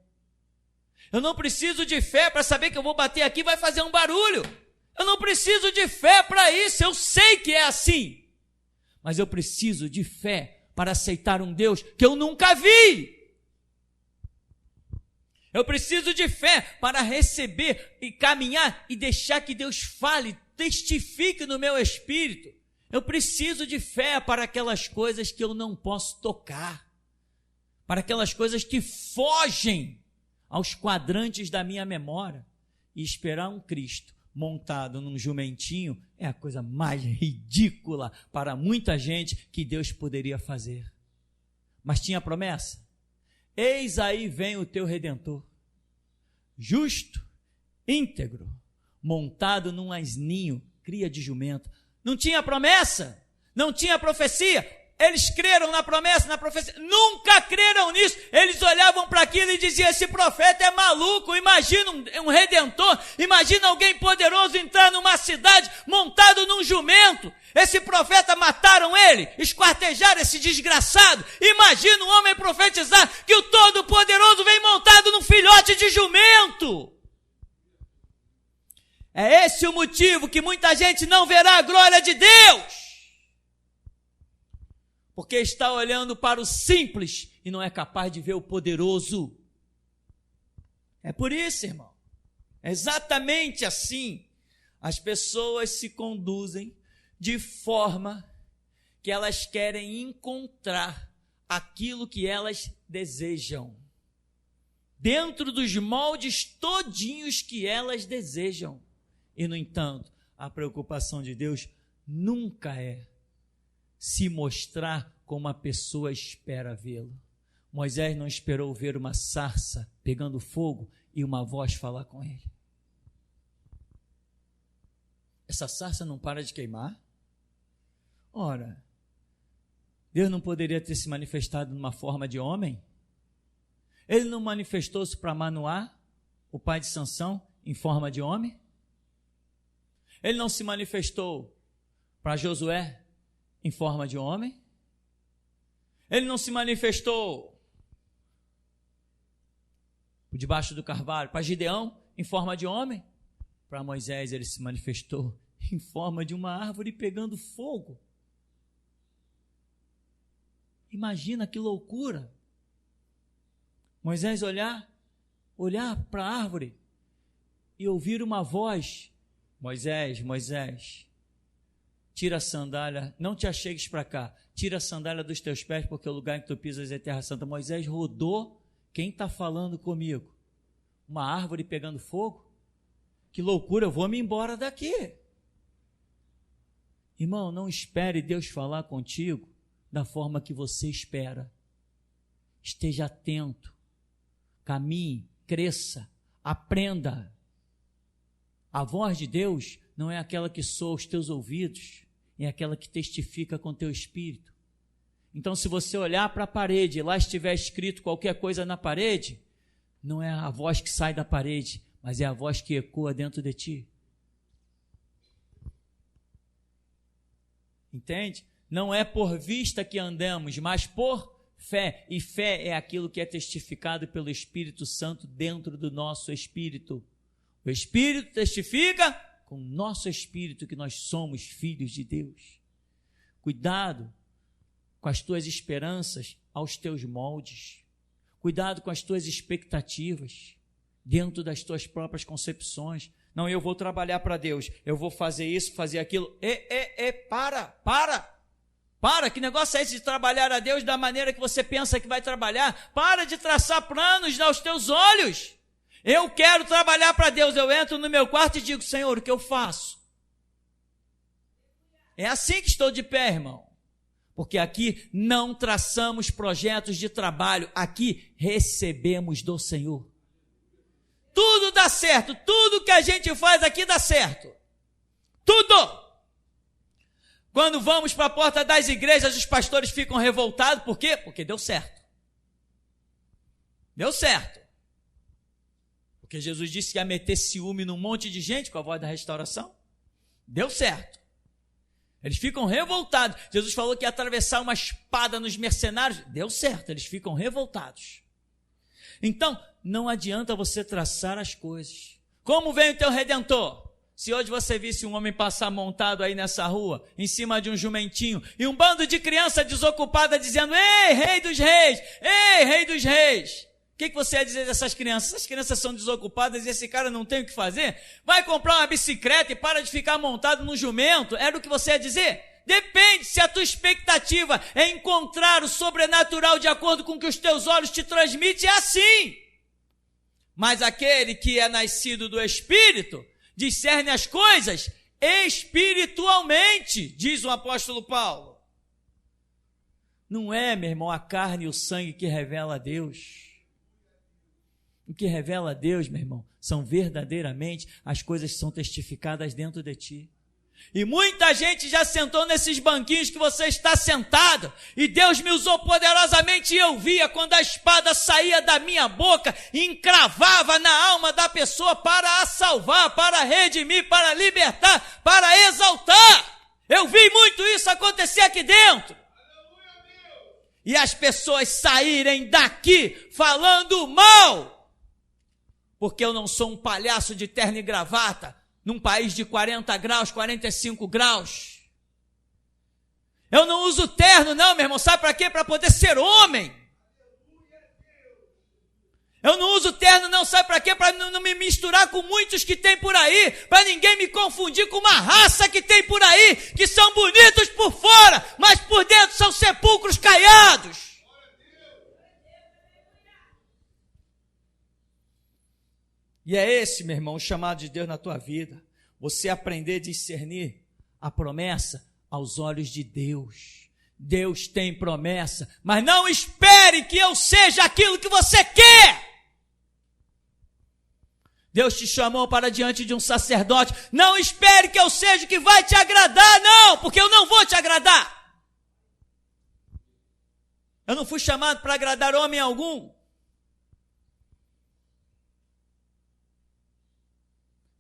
Eu não preciso de fé para saber que eu vou bater aqui e vai fazer um barulho. Eu não preciso de fé para isso, eu sei que é assim. Mas eu preciso de fé para aceitar um Deus que eu nunca vi. Eu preciso de fé para receber e caminhar e deixar que Deus fale, testifique no meu espírito. Eu preciso de fé para aquelas coisas que eu não posso tocar, para aquelas coisas que fogem aos quadrantes da minha memória. E esperar um Cristo montado num jumentinho é a coisa mais ridícula para muita gente que Deus poderia fazer. Mas tinha promessa? Eis aí vem o teu Redentor, justo, íntegro, montado num asninho, cria de jumento. Não tinha promessa? Não tinha profecia? Eles creram na promessa, na profecia? Nunca creram nisso. Eles olhavam para aquilo e diziam, esse profeta é maluco. Imagina um redentor, imagina alguém poderoso entrar numa cidade montado num jumento. Esse profeta, mataram ele, esquartejaram esse desgraçado. Imagina um homem profetizar que o Todo-Poderoso vem montado num filhote de jumento. É esse o motivo que muita gente não verá a glória de Deus. Porque está olhando para o simples e não é capaz de ver o poderoso. É por isso, irmão. É exatamente assim. As pessoas se conduzem de forma que elas querem encontrar aquilo que elas desejam, dentro dos moldes todinhos que elas desejam. E, no entanto, a preocupação de Deus nunca é se mostrar como a pessoa espera vê-lo. Moisés não esperou ver uma sarça pegando fogo e uma voz falar com ele. Essa sarça não para de queimar? Ora, Deus não poderia ter se manifestado numa forma de homem? Ele não manifestou-se para Manoá? o pai de Sansão, em forma de homem? Ele não se manifestou para Josué em forma de homem? Ele não se manifestou por debaixo do carvalho para Gideão em forma de homem? Para Moisés ele se manifestou em forma de uma árvore pegando fogo. Imagina que loucura. Moisés olhar para a árvore e ouvir uma voz: Moisés, Moisés, tira a sandália, não te achegues para cá, tira a sandália dos teus pés, porque o lugar em que tu pisas é terra santa. Moisés rodou: quem está falando comigo? Uma árvore pegando fogo? Que loucura, eu vou me embora daqui. Irmão, não espere Deus falar contigo da forma que você espera. Esteja atento, caminhe, cresça, aprenda. A voz de Deus não é aquela que soa aos teus ouvidos, é aquela que testifica com teu espírito. Então, se você olhar para a parede e lá estiver escrito qualquer coisa na parede, não é a voz que sai da parede, mas é a voz que ecoa dentro de ti. Entende? Não é por vista que andamos, mas por fé. E fé é aquilo que é testificado pelo Espírito Santo dentro do nosso espírito. O Espírito testifica com o nosso espírito que nós somos filhos de Deus. Cuidado com as tuas esperanças aos teus moldes. Cuidado com as tuas expectativas dentro das tuas próprias concepções. Não, eu vou trabalhar para Deus, eu vou fazer isso, fazer aquilo. Para, que negócio é esse de trabalhar a Deus da maneira que você pensa que vai trabalhar? Para de traçar planos aos teus olhos. Eu quero trabalhar para Deus, eu entro no meu quarto e digo: Senhor, o que eu faço? É assim que estou de pé, irmão. Porque aqui não traçamos projetos de trabalho, aqui recebemos do Senhor. Tudo dá certo, tudo que a gente faz aqui dá certo. Tudo! Quando vamos para a porta das igrejas, os pastores ficam revoltados. Por quê? Porque deu certo. Deu certo. Porque Jesus disse que ia meter ciúme num monte de gente com a voz da restauração. Deu certo. Eles ficam revoltados. Jesus falou que ia atravessar uma espada nos mercenários. Deu certo, eles ficam revoltados. Então, não adianta você traçar as coisas. Como vem o teu Redentor? Se hoje você visse um homem passar montado aí nessa rua, em cima de um jumentinho, e um bando de criança desocupada dizendo: ei, rei dos reis! Ei, rei dos reis! O que você ia dizer dessas crianças? Essas crianças são desocupadas e esse cara não tem o que fazer? Vai comprar uma bicicleta e para de ficar montado num jumento? Era o que você ia dizer? Depende, se a tua expectativa é encontrar o sobrenatural de acordo com o que os teus olhos te transmitem, é assim. Mas aquele que é nascido do Espírito discerne as coisas espiritualmente, diz o apóstolo Paulo. Não é, meu irmão, a carne e o sangue que revela a Deus. O que revela a Deus, meu irmão, são verdadeiramente as coisas que são testificadas dentro de ti. E muita gente já sentou nesses banquinhos que você está sentado, e Deus me usou poderosamente, e eu via quando a espada saía da minha boca e encravava na alma da pessoa para a salvar, para redimir, para libertar, para exaltar. Eu vi muito isso acontecer aqui dentro. E as pessoas saírem daqui falando mal, porque eu não sou um palhaço de terno e gravata, num país de 40 graus, 45 graus. Eu não uso terno não, meu irmão, sabe para quê? Para poder ser homem. Eu não uso terno não, sabe para quê? Para não me misturar com muitos que tem por aí, para ninguém me confundir com uma raça que tem por aí, que são bonitos por fora, mas por dentro são sepulcros caiados. E é esse, meu irmão, o chamado de Deus na tua vida. Você aprender a discernir a promessa aos olhos de Deus. Deus tem promessa, mas não espere que eu seja aquilo que você quer. Deus te chamou para diante de um sacerdote. Não espere que eu seja o que vai te agradar, não, porque eu não vou te agradar. Eu não fui chamado para agradar homem algum.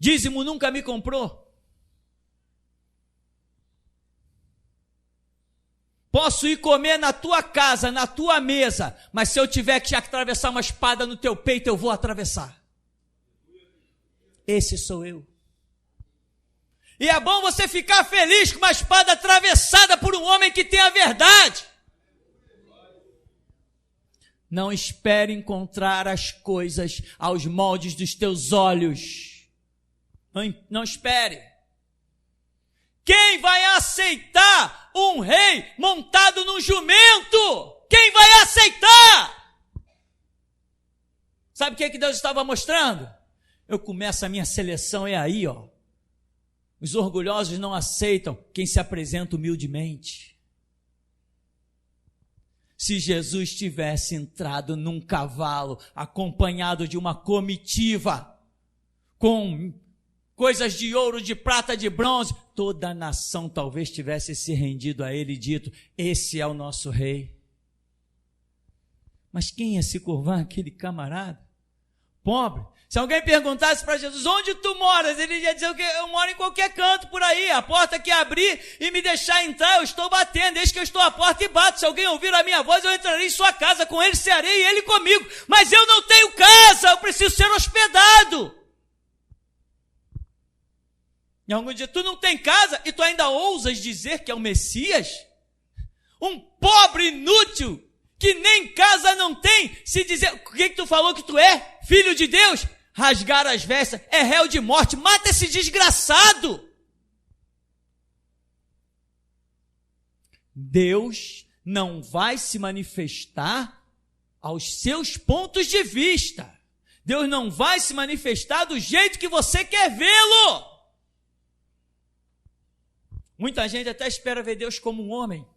Dízimo nunca me comprou. Posso ir comer na tua casa, na tua mesa, mas se eu tiver que atravessar uma espada no teu peito, eu vou atravessar. Esse sou eu. E é bom você ficar feliz com uma espada atravessada por um homem que tem a verdade. Não espere encontrar as coisas aos moldes dos teus olhos. Não espere. Quem vai aceitar um rei montado num jumento? Quem vai aceitar? Sabe o que Deus estava mostrando? Eu começo a minha seleção, é aí, ó. Os orgulhosos não aceitam quem se apresenta humildemente. Se Jesus tivesse entrado num cavalo, acompanhado de uma comitiva, com coisas de ouro, de prata, de bronze, toda a nação talvez tivesse se rendido a ele e dito, esse é o nosso rei. Mas quem ia se curvar? Aquele camarada pobre. Se alguém perguntasse para Jesus, onde tu moras? Ele ia dizer que eu moro em qualquer canto por aí, a porta que abrir e me deixar entrar, eu estou batendo, desde que eu estou à porta e bato. Se alguém ouvir a minha voz, eu entrarei em sua casa, com ele cearei e ele comigo. Mas eu não tenho casa, eu preciso ser hospedado. E algum dia, tu não tem casa e tu ainda ousas dizer que é o Messias? Um pobre inútil que nem casa não tem, se dizer, o que tu falou que tu é? Filho de Deus? Rasgar as vestes, é réu de morte, mata esse desgraçado. Deus não vai se manifestar aos seus pontos de vista. Deus não vai se manifestar do jeito que você quer vê-lo. Muita gente até espera ver Deus como um homem.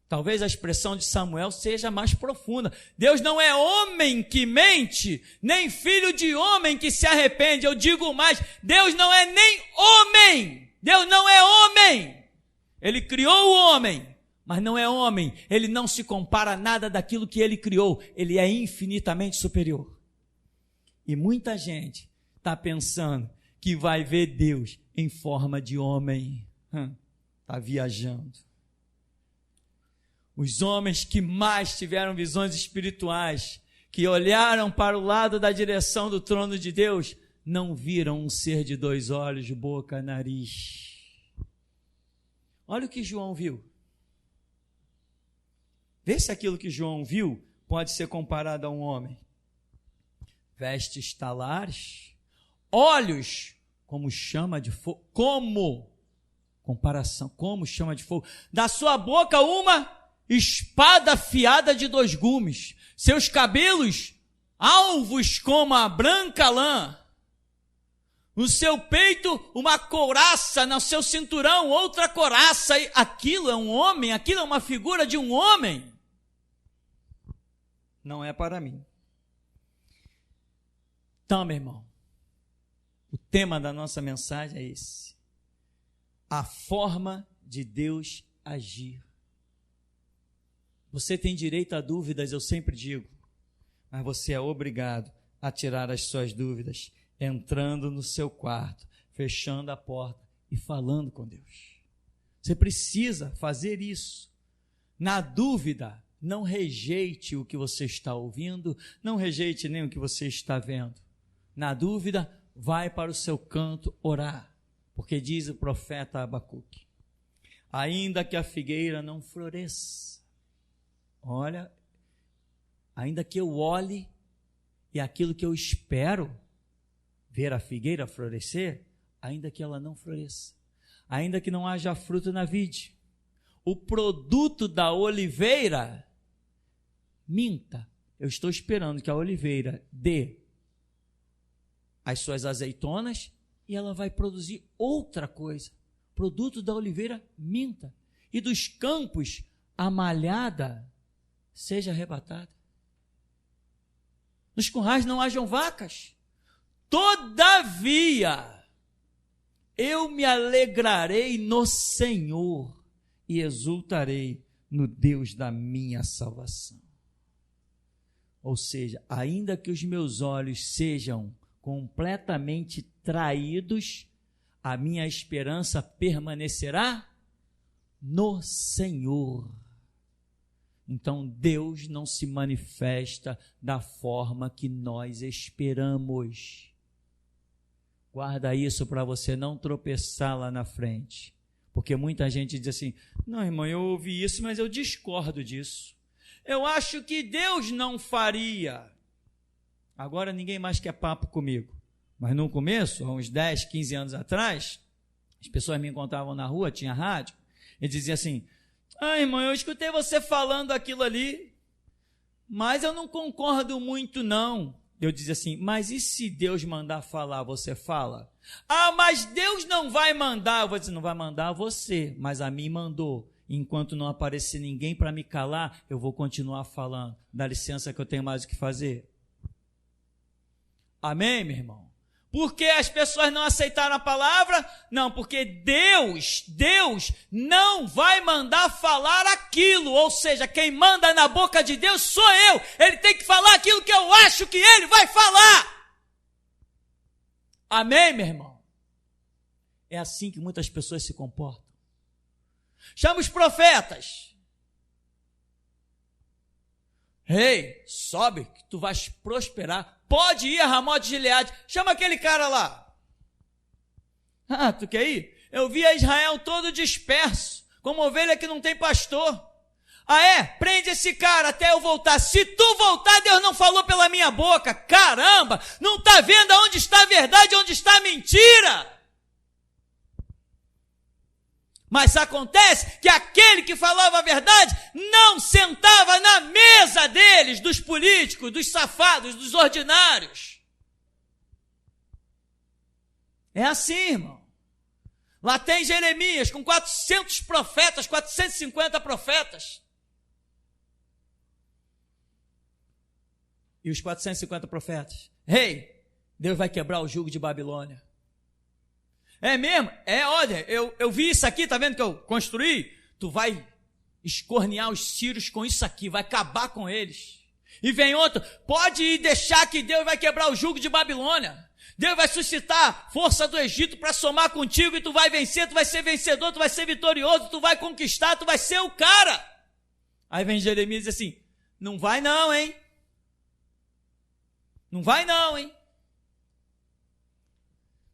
Talvez a expressão de Samuel seja mais profunda. Deus não é homem que mente, nem filho de homem que se arrepende. Eu digo mais, Deus não é nem homem. Deus não é homem. Ele criou o homem, mas não é homem. Ele não se compara a nada daquilo que ele criou. Ele é infinitamente superior. E muita gente está pensando que vai ver Deus em forma de homem. Está viajando. Os homens que mais tiveram visões espirituais, que olharam para o lado da direção do trono de Deus, não viram um ser de 2 olhos, boca, nariz. Olha o que João viu. Vê se aquilo que João viu pode ser comparado a um homem. Vestes talares, olhos como chama de fogo, como chama de fogo, da sua boca uma espada afiada de 2 gumes, seus cabelos alvos como a branca lã, no seu peito uma couraça, no seu cinturão outra couraça. Aquilo é um homem? Aquilo é uma figura de um homem? Não é para mim. Então, meu irmão, o tema da nossa mensagem é esse: a forma de Deus agir. Você tem direito a dúvidas, eu sempre digo, mas você é obrigado a tirar as suas dúvidas, entrando no seu quarto, fechando a porta e falando com Deus. Você precisa fazer isso. Na dúvida, não rejeite o que você está ouvindo, não rejeite nem o que você está vendo. Na dúvida, vai para o seu canto orar, porque diz o profeta Abacuque, ainda que a figueira não floresça, olha, ainda que eu olhe e aquilo que eu espero, ver a figueira florescer, ainda que ela não floresça, ainda que não haja fruto na vide, o produto da oliveira minta. Eu estou esperando que a oliveira dê as suas azeitonas e ela vai produzir outra coisa. Produto da oliveira minta. E dos campos a malhada seja arrebatada. Nos currais não hajam vacas. Todavia, eu me alegrarei no Senhor e exultarei no Deus da minha salvação. Ou seja, ainda que os meus olhos sejam completamente traídos, a minha esperança permanecerá no Senhor. Então Deus não se manifesta da forma que nós esperamos. Guarda isso para você não tropeçar lá na frente. Porque muita gente diz assim, não, irmão, eu ouvi isso, mas eu discordo disso. Eu acho que Deus não faria. Agora ninguém mais quer papo comigo. Mas no começo, há uns 10, 15 anos atrás, as pessoas me encontravam na rua, tinha rádio, e diziam assim, irmão, eu escutei você falando aquilo ali, mas eu não concordo muito não. Eu dizia assim, mas e se Deus mandar falar, você fala? Mas Deus não vai mandar. Eu vou dizer, não vai mandar você, mas a mim mandou. Enquanto não aparecer ninguém para me calar, eu vou continuar falando. Dá licença que eu tenho mais o que fazer. Amém, meu irmão? Por que as pessoas não aceitaram a palavra? Não, porque Deus não vai mandar falar aquilo. Ou seja, quem manda na boca de Deus sou eu. Ele tem que falar aquilo que eu acho que ele vai falar. Amém, meu irmão? É assim que muitas pessoas se comportam. Chama os profetas. Ei, sobe que tu vais prosperar. Pode ir a Ramote de Gileade. Chama aquele cara lá. Tu quer ir? Eu vi a Israel todo disperso, como ovelha que não tem pastor. Prende esse cara até eu voltar. Se tu voltar, Deus não falou pela minha boca. Caramba, não está vendo onde está a verdade, onde está a mentira. Mas acontece que aquele que falava a verdade não sentava na mesa deles, dos políticos, dos safados, dos ordinários. É assim, irmão. Lá tem Jeremias com 400 profetas, 450 profetas. E os 450 profetas? Deus vai quebrar o jugo de Babilônia. É mesmo? Olha, eu vi isso aqui, tá vendo que eu construí? Tu vai escornear os sírios com isso aqui, vai acabar com eles. E vem outro, pode ir deixar que Deus vai quebrar o jugo de Babilônia. Deus vai suscitar força do Egito para somar contigo e tu vai vencer, tu vai ser vencedor, tu vai ser vitorioso, tu vai conquistar, tu vai ser o cara. Aí vem Jeremias e diz assim, não vai não, hein? Não vai não, hein?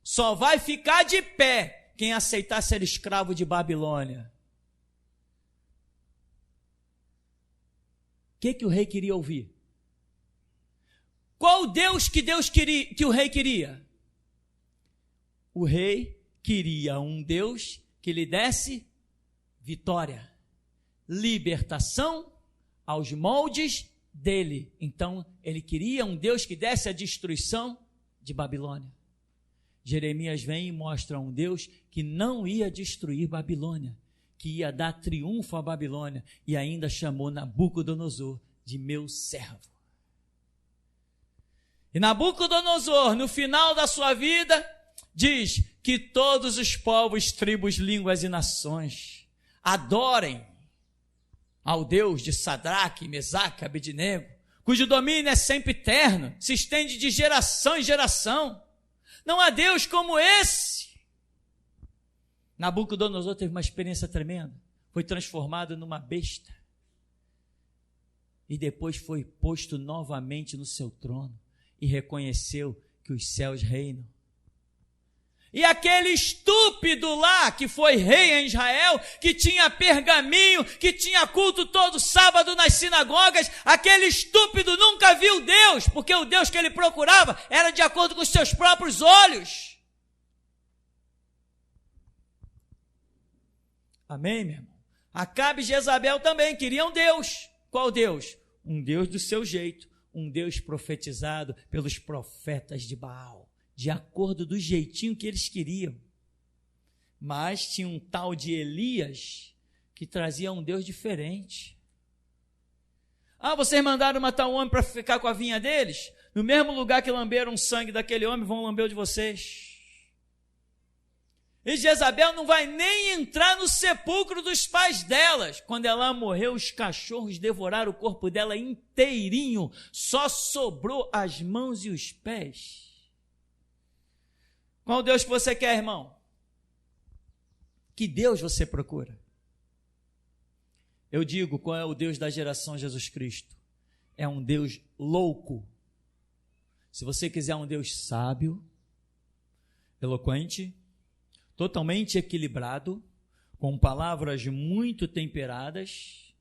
Só vai ficar de pé quem aceitar ser escravo de Babilônia. O que o rei queria ouvir? Qual Deus queria, que o rei queria? O rei queria um Deus que lhe desse vitória, libertação aos moldes dele. Então, ele queria um Deus que desse a destruição de Babilônia. Jeremias vem e mostra um Deus que não ia destruir Babilônia, que ia dar triunfo à Babilônia, e ainda chamou Nabucodonosor de meu servo. E Nabucodonosor, no final da sua vida, diz que todos os povos, tribos, línguas e nações adorem ao Deus de Sadraque, Mesaque, Abednego, cujo domínio é sempre eterno, se estende de geração em geração. Não há Deus como esse. Nabucodonosor teve uma experiência tremenda. Foi transformado numa besta. E depois foi posto novamente no seu trono. E reconheceu que os céus reinam. E aquele estúpido lá, que foi rei em Israel, que tinha pergaminho, que tinha culto todo sábado nas sinagogas, aquele estúpido nunca viu Deus, porque o Deus que ele procurava era de acordo com os seus próprios olhos. Amém, meu irmão? Acabe e Jezabel também queriam Deus. Qual Deus? Um Deus do seu jeito, um Deus profetizado pelos profetas de Baal, de acordo do jeitinho que eles queriam. Mas tinha um tal de Elias que trazia um Deus diferente. Vocês mandaram matar um homem para ficar com a vinha deles? No mesmo lugar que lamberam o sangue daquele homem, vão lamber o de vocês. E Jezabel não vai nem entrar no sepulcro dos pais delas. Quando ela morreu, os cachorros devoraram o corpo dela inteirinho. Só sobrou as mãos e os pés. Qual Deus que você quer, irmão? Que Deus você procura? Eu digo, qual é o Deus da geração Jesus Cristo? É um Deus louco. Se você quiser um Deus sábio, eloquente, totalmente equilibrado, com palavras muito temperadas,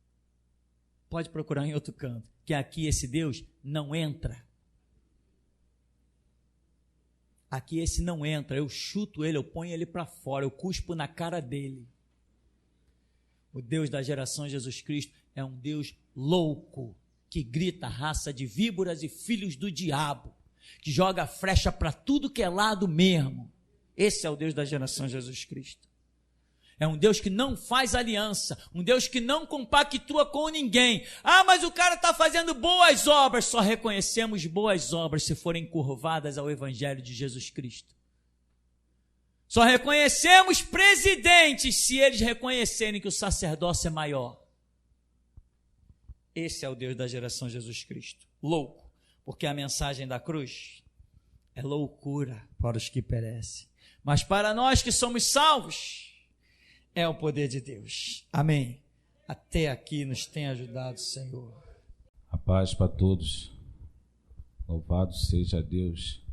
pode procurar em outro canto, que aqui esse Deus não entra. Aqui esse não entra, eu chuto ele, eu ponho ele para fora, eu cuspo na cara dele. O Deus da geração Jesus Cristo é um Deus louco, que grita raça de víboras e filhos do diabo, que joga flecha para tudo que é lado mesmo. Esse é o Deus da geração Jesus Cristo. É um Deus que não faz aliança, um Deus que não compactua com ninguém. Ah, mas o cara está fazendo boas obras. Só reconhecemos boas obras se forem curvadas ao Evangelho de Jesus Cristo. Só reconhecemos presidentes se eles reconhecerem que o sacerdócio é maior. Esse é o Deus da geração Jesus Cristo. Louco, porque a mensagem da cruz é loucura para os que perecem. Mas para nós que somos salvos, é o poder de Deus. Amém. Até aqui nos tem ajudado, Senhor. A paz para todos. Louvado seja Deus.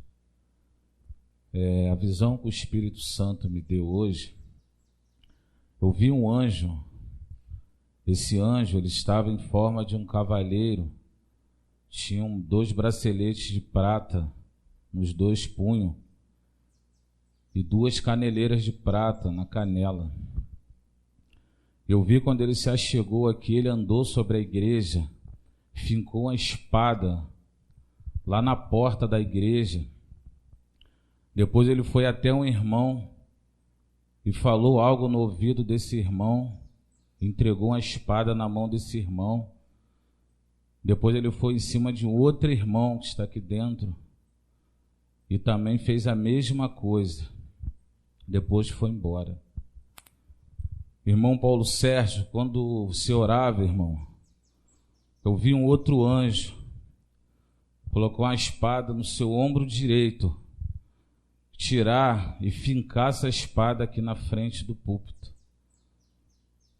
A visão que o Espírito Santo me deu hoje, eu vi um anjo. Esse anjo, ele estava em forma de um cavaleiro. Tinham 2 braceletes de prata nos 2 punhos e 2 caneleiras de prata na canela. Eu vi quando ele se achegou aqui, ele andou sobre a igreja, fincou uma espada lá na porta da igreja. Depois ele foi até um irmão e falou algo no ouvido desse irmão, entregou uma espada na mão desse irmão. Depois ele foi em cima de um outro irmão que está aqui dentro e também fez a mesma coisa. Depois foi embora. Irmão Paulo Sérgio, quando você orava, irmão, eu vi um outro anjo, colocou uma espada no seu ombro direito, tirar e fincar essa espada aqui na frente do púlpito.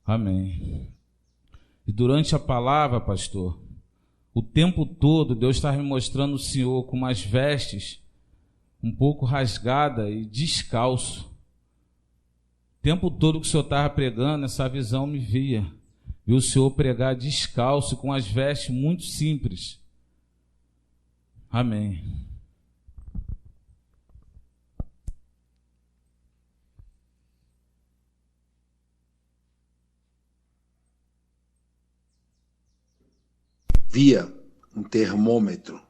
Amém. E durante a palavra, pastor, o tempo todo Deus está me mostrando o Senhor com umas vestes um pouco rasgada e descalço. O tempo todo que o Senhor estava pregando, essa visão me via. E o Senhor pregar descalço com as vestes muito simples. Amém. Via um termômetro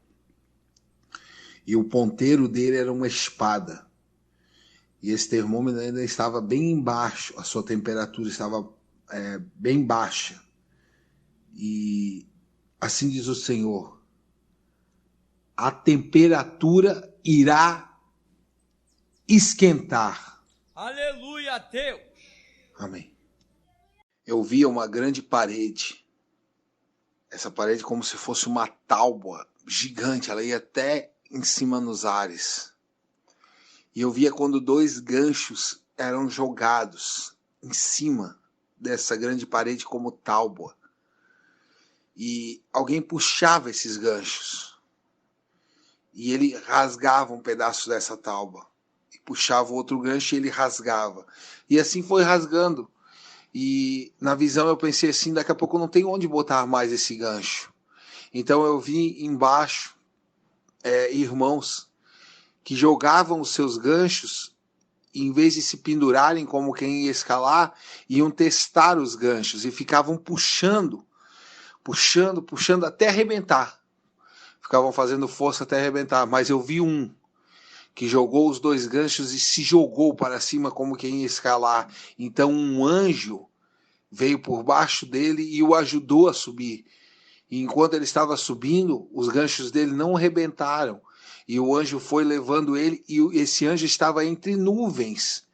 e o ponteiro dele era uma espada. E esse termômetro ainda estava bem embaixo, a sua temperatura estava bem baixa. E assim diz o Senhor, a temperatura irá esquentar. Aleluia, Deus! Amém. Eu via uma grande parede. Essa parede como se fosse uma tábua gigante, ela ia até em cima nos ares. E eu via quando 2 ganchos eram jogados em cima dessa grande parede como tábua. E alguém puxava esses ganchos. E ele rasgava um pedaço dessa tábua. E puxava outro gancho e ele rasgava. E assim foi rasgando. E na visão eu pensei assim, daqui a pouco não tem onde botar mais esse gancho. Então eu vi embaixo irmãos que jogavam os seus ganchos, e em vez de se pendurarem como quem ia escalar, iam testar os ganchos e ficavam puxando até arrebentar. Ficavam fazendo força até arrebentar. Mas eu vi um que jogou os 2 ganchos e se jogou para cima como quem ia escalar. Então um anjo veio por baixo dele e o ajudou a subir. E enquanto ele estava subindo, os ganchos dele não arrebentaram. E o anjo foi levando ele, e esse anjo estava entre nuvens.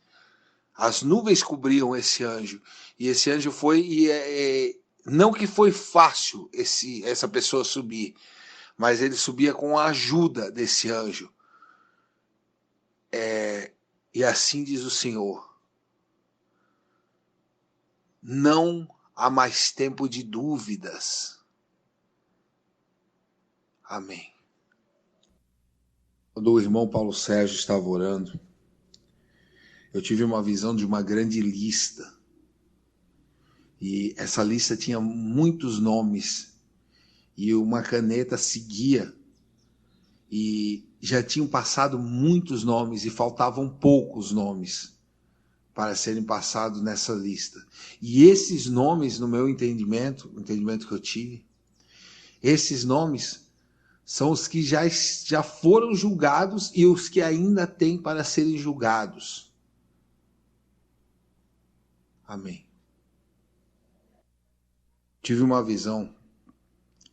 As nuvens cobriam esse anjo. E esse anjo foi, não que foi fácil essa pessoa subir, mas ele subia com a ajuda desse anjo. E assim diz o Senhor: não há mais tempo de dúvidas. Amém. Quando o irmão Paulo Sérgio estava orando, eu tive uma visão de uma grande lista. E essa lista tinha muitos nomes. E uma caneta seguia. E já tinham passado muitos nomes e faltavam poucos nomes para serem passados nessa lista. E esses nomes, no meu entendimento, o entendimento que eu tive, esses nomes são os que já foram julgados e os que ainda têm para serem julgados. Amém. Tive uma visão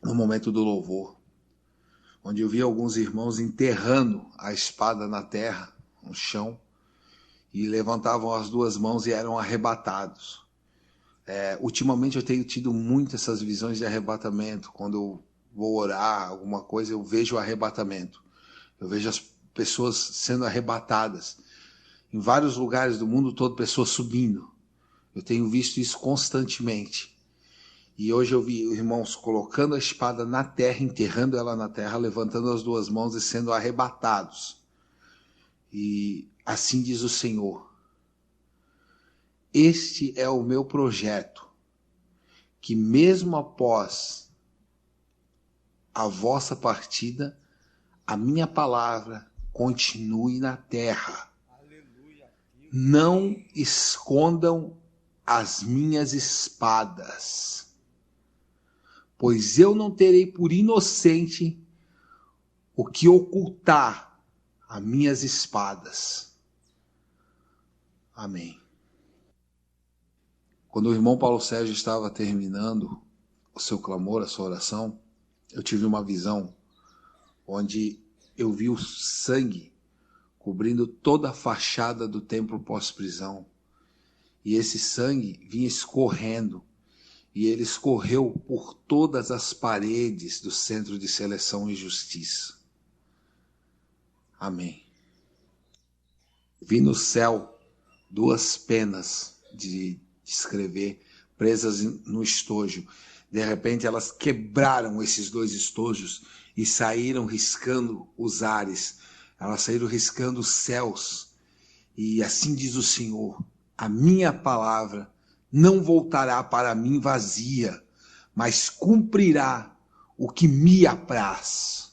no momento do louvor, onde eu vi alguns irmãos enterrando a espada na terra, no chão, e levantavam as duas mãos e eram arrebatados. Ultimamente eu tenho tido muito essas visões de arrebatamento. Quando eu vou orar, alguma coisa, eu vejo o arrebatamento. Eu vejo as pessoas sendo arrebatadas. Em vários lugares do mundo todo, pessoas subindo. Eu tenho visto isso constantemente. E hoje eu vi irmãos colocando a espada na terra, enterrando ela na terra, levantando as duas mãos e sendo arrebatados. E assim diz o Senhor: este é o meu projeto, que mesmo após a vossa partida, a minha palavra continue na terra. Aleluia. Não escondam as minhas espadas, pois eu não terei por inocente o que ocultar as minhas espadas. Amém. Quando o irmão Paulo Sérgio estava terminando o seu clamor, a sua oração, eu tive uma visão onde eu vi o sangue cobrindo toda a fachada do templo pós-prisão. E esse sangue vinha escorrendo. E ele escorreu por todas as paredes do Centro de Seleção e Justiça. Amém. Vi no céu duas penas de escrever presas no estojo. De repente elas quebraram esses dois estojos e saíram riscando os ares. Elas saíram riscando os céus. E assim diz o Senhor: a minha palavra não voltará para mim vazia, mas cumprirá o que me apraz.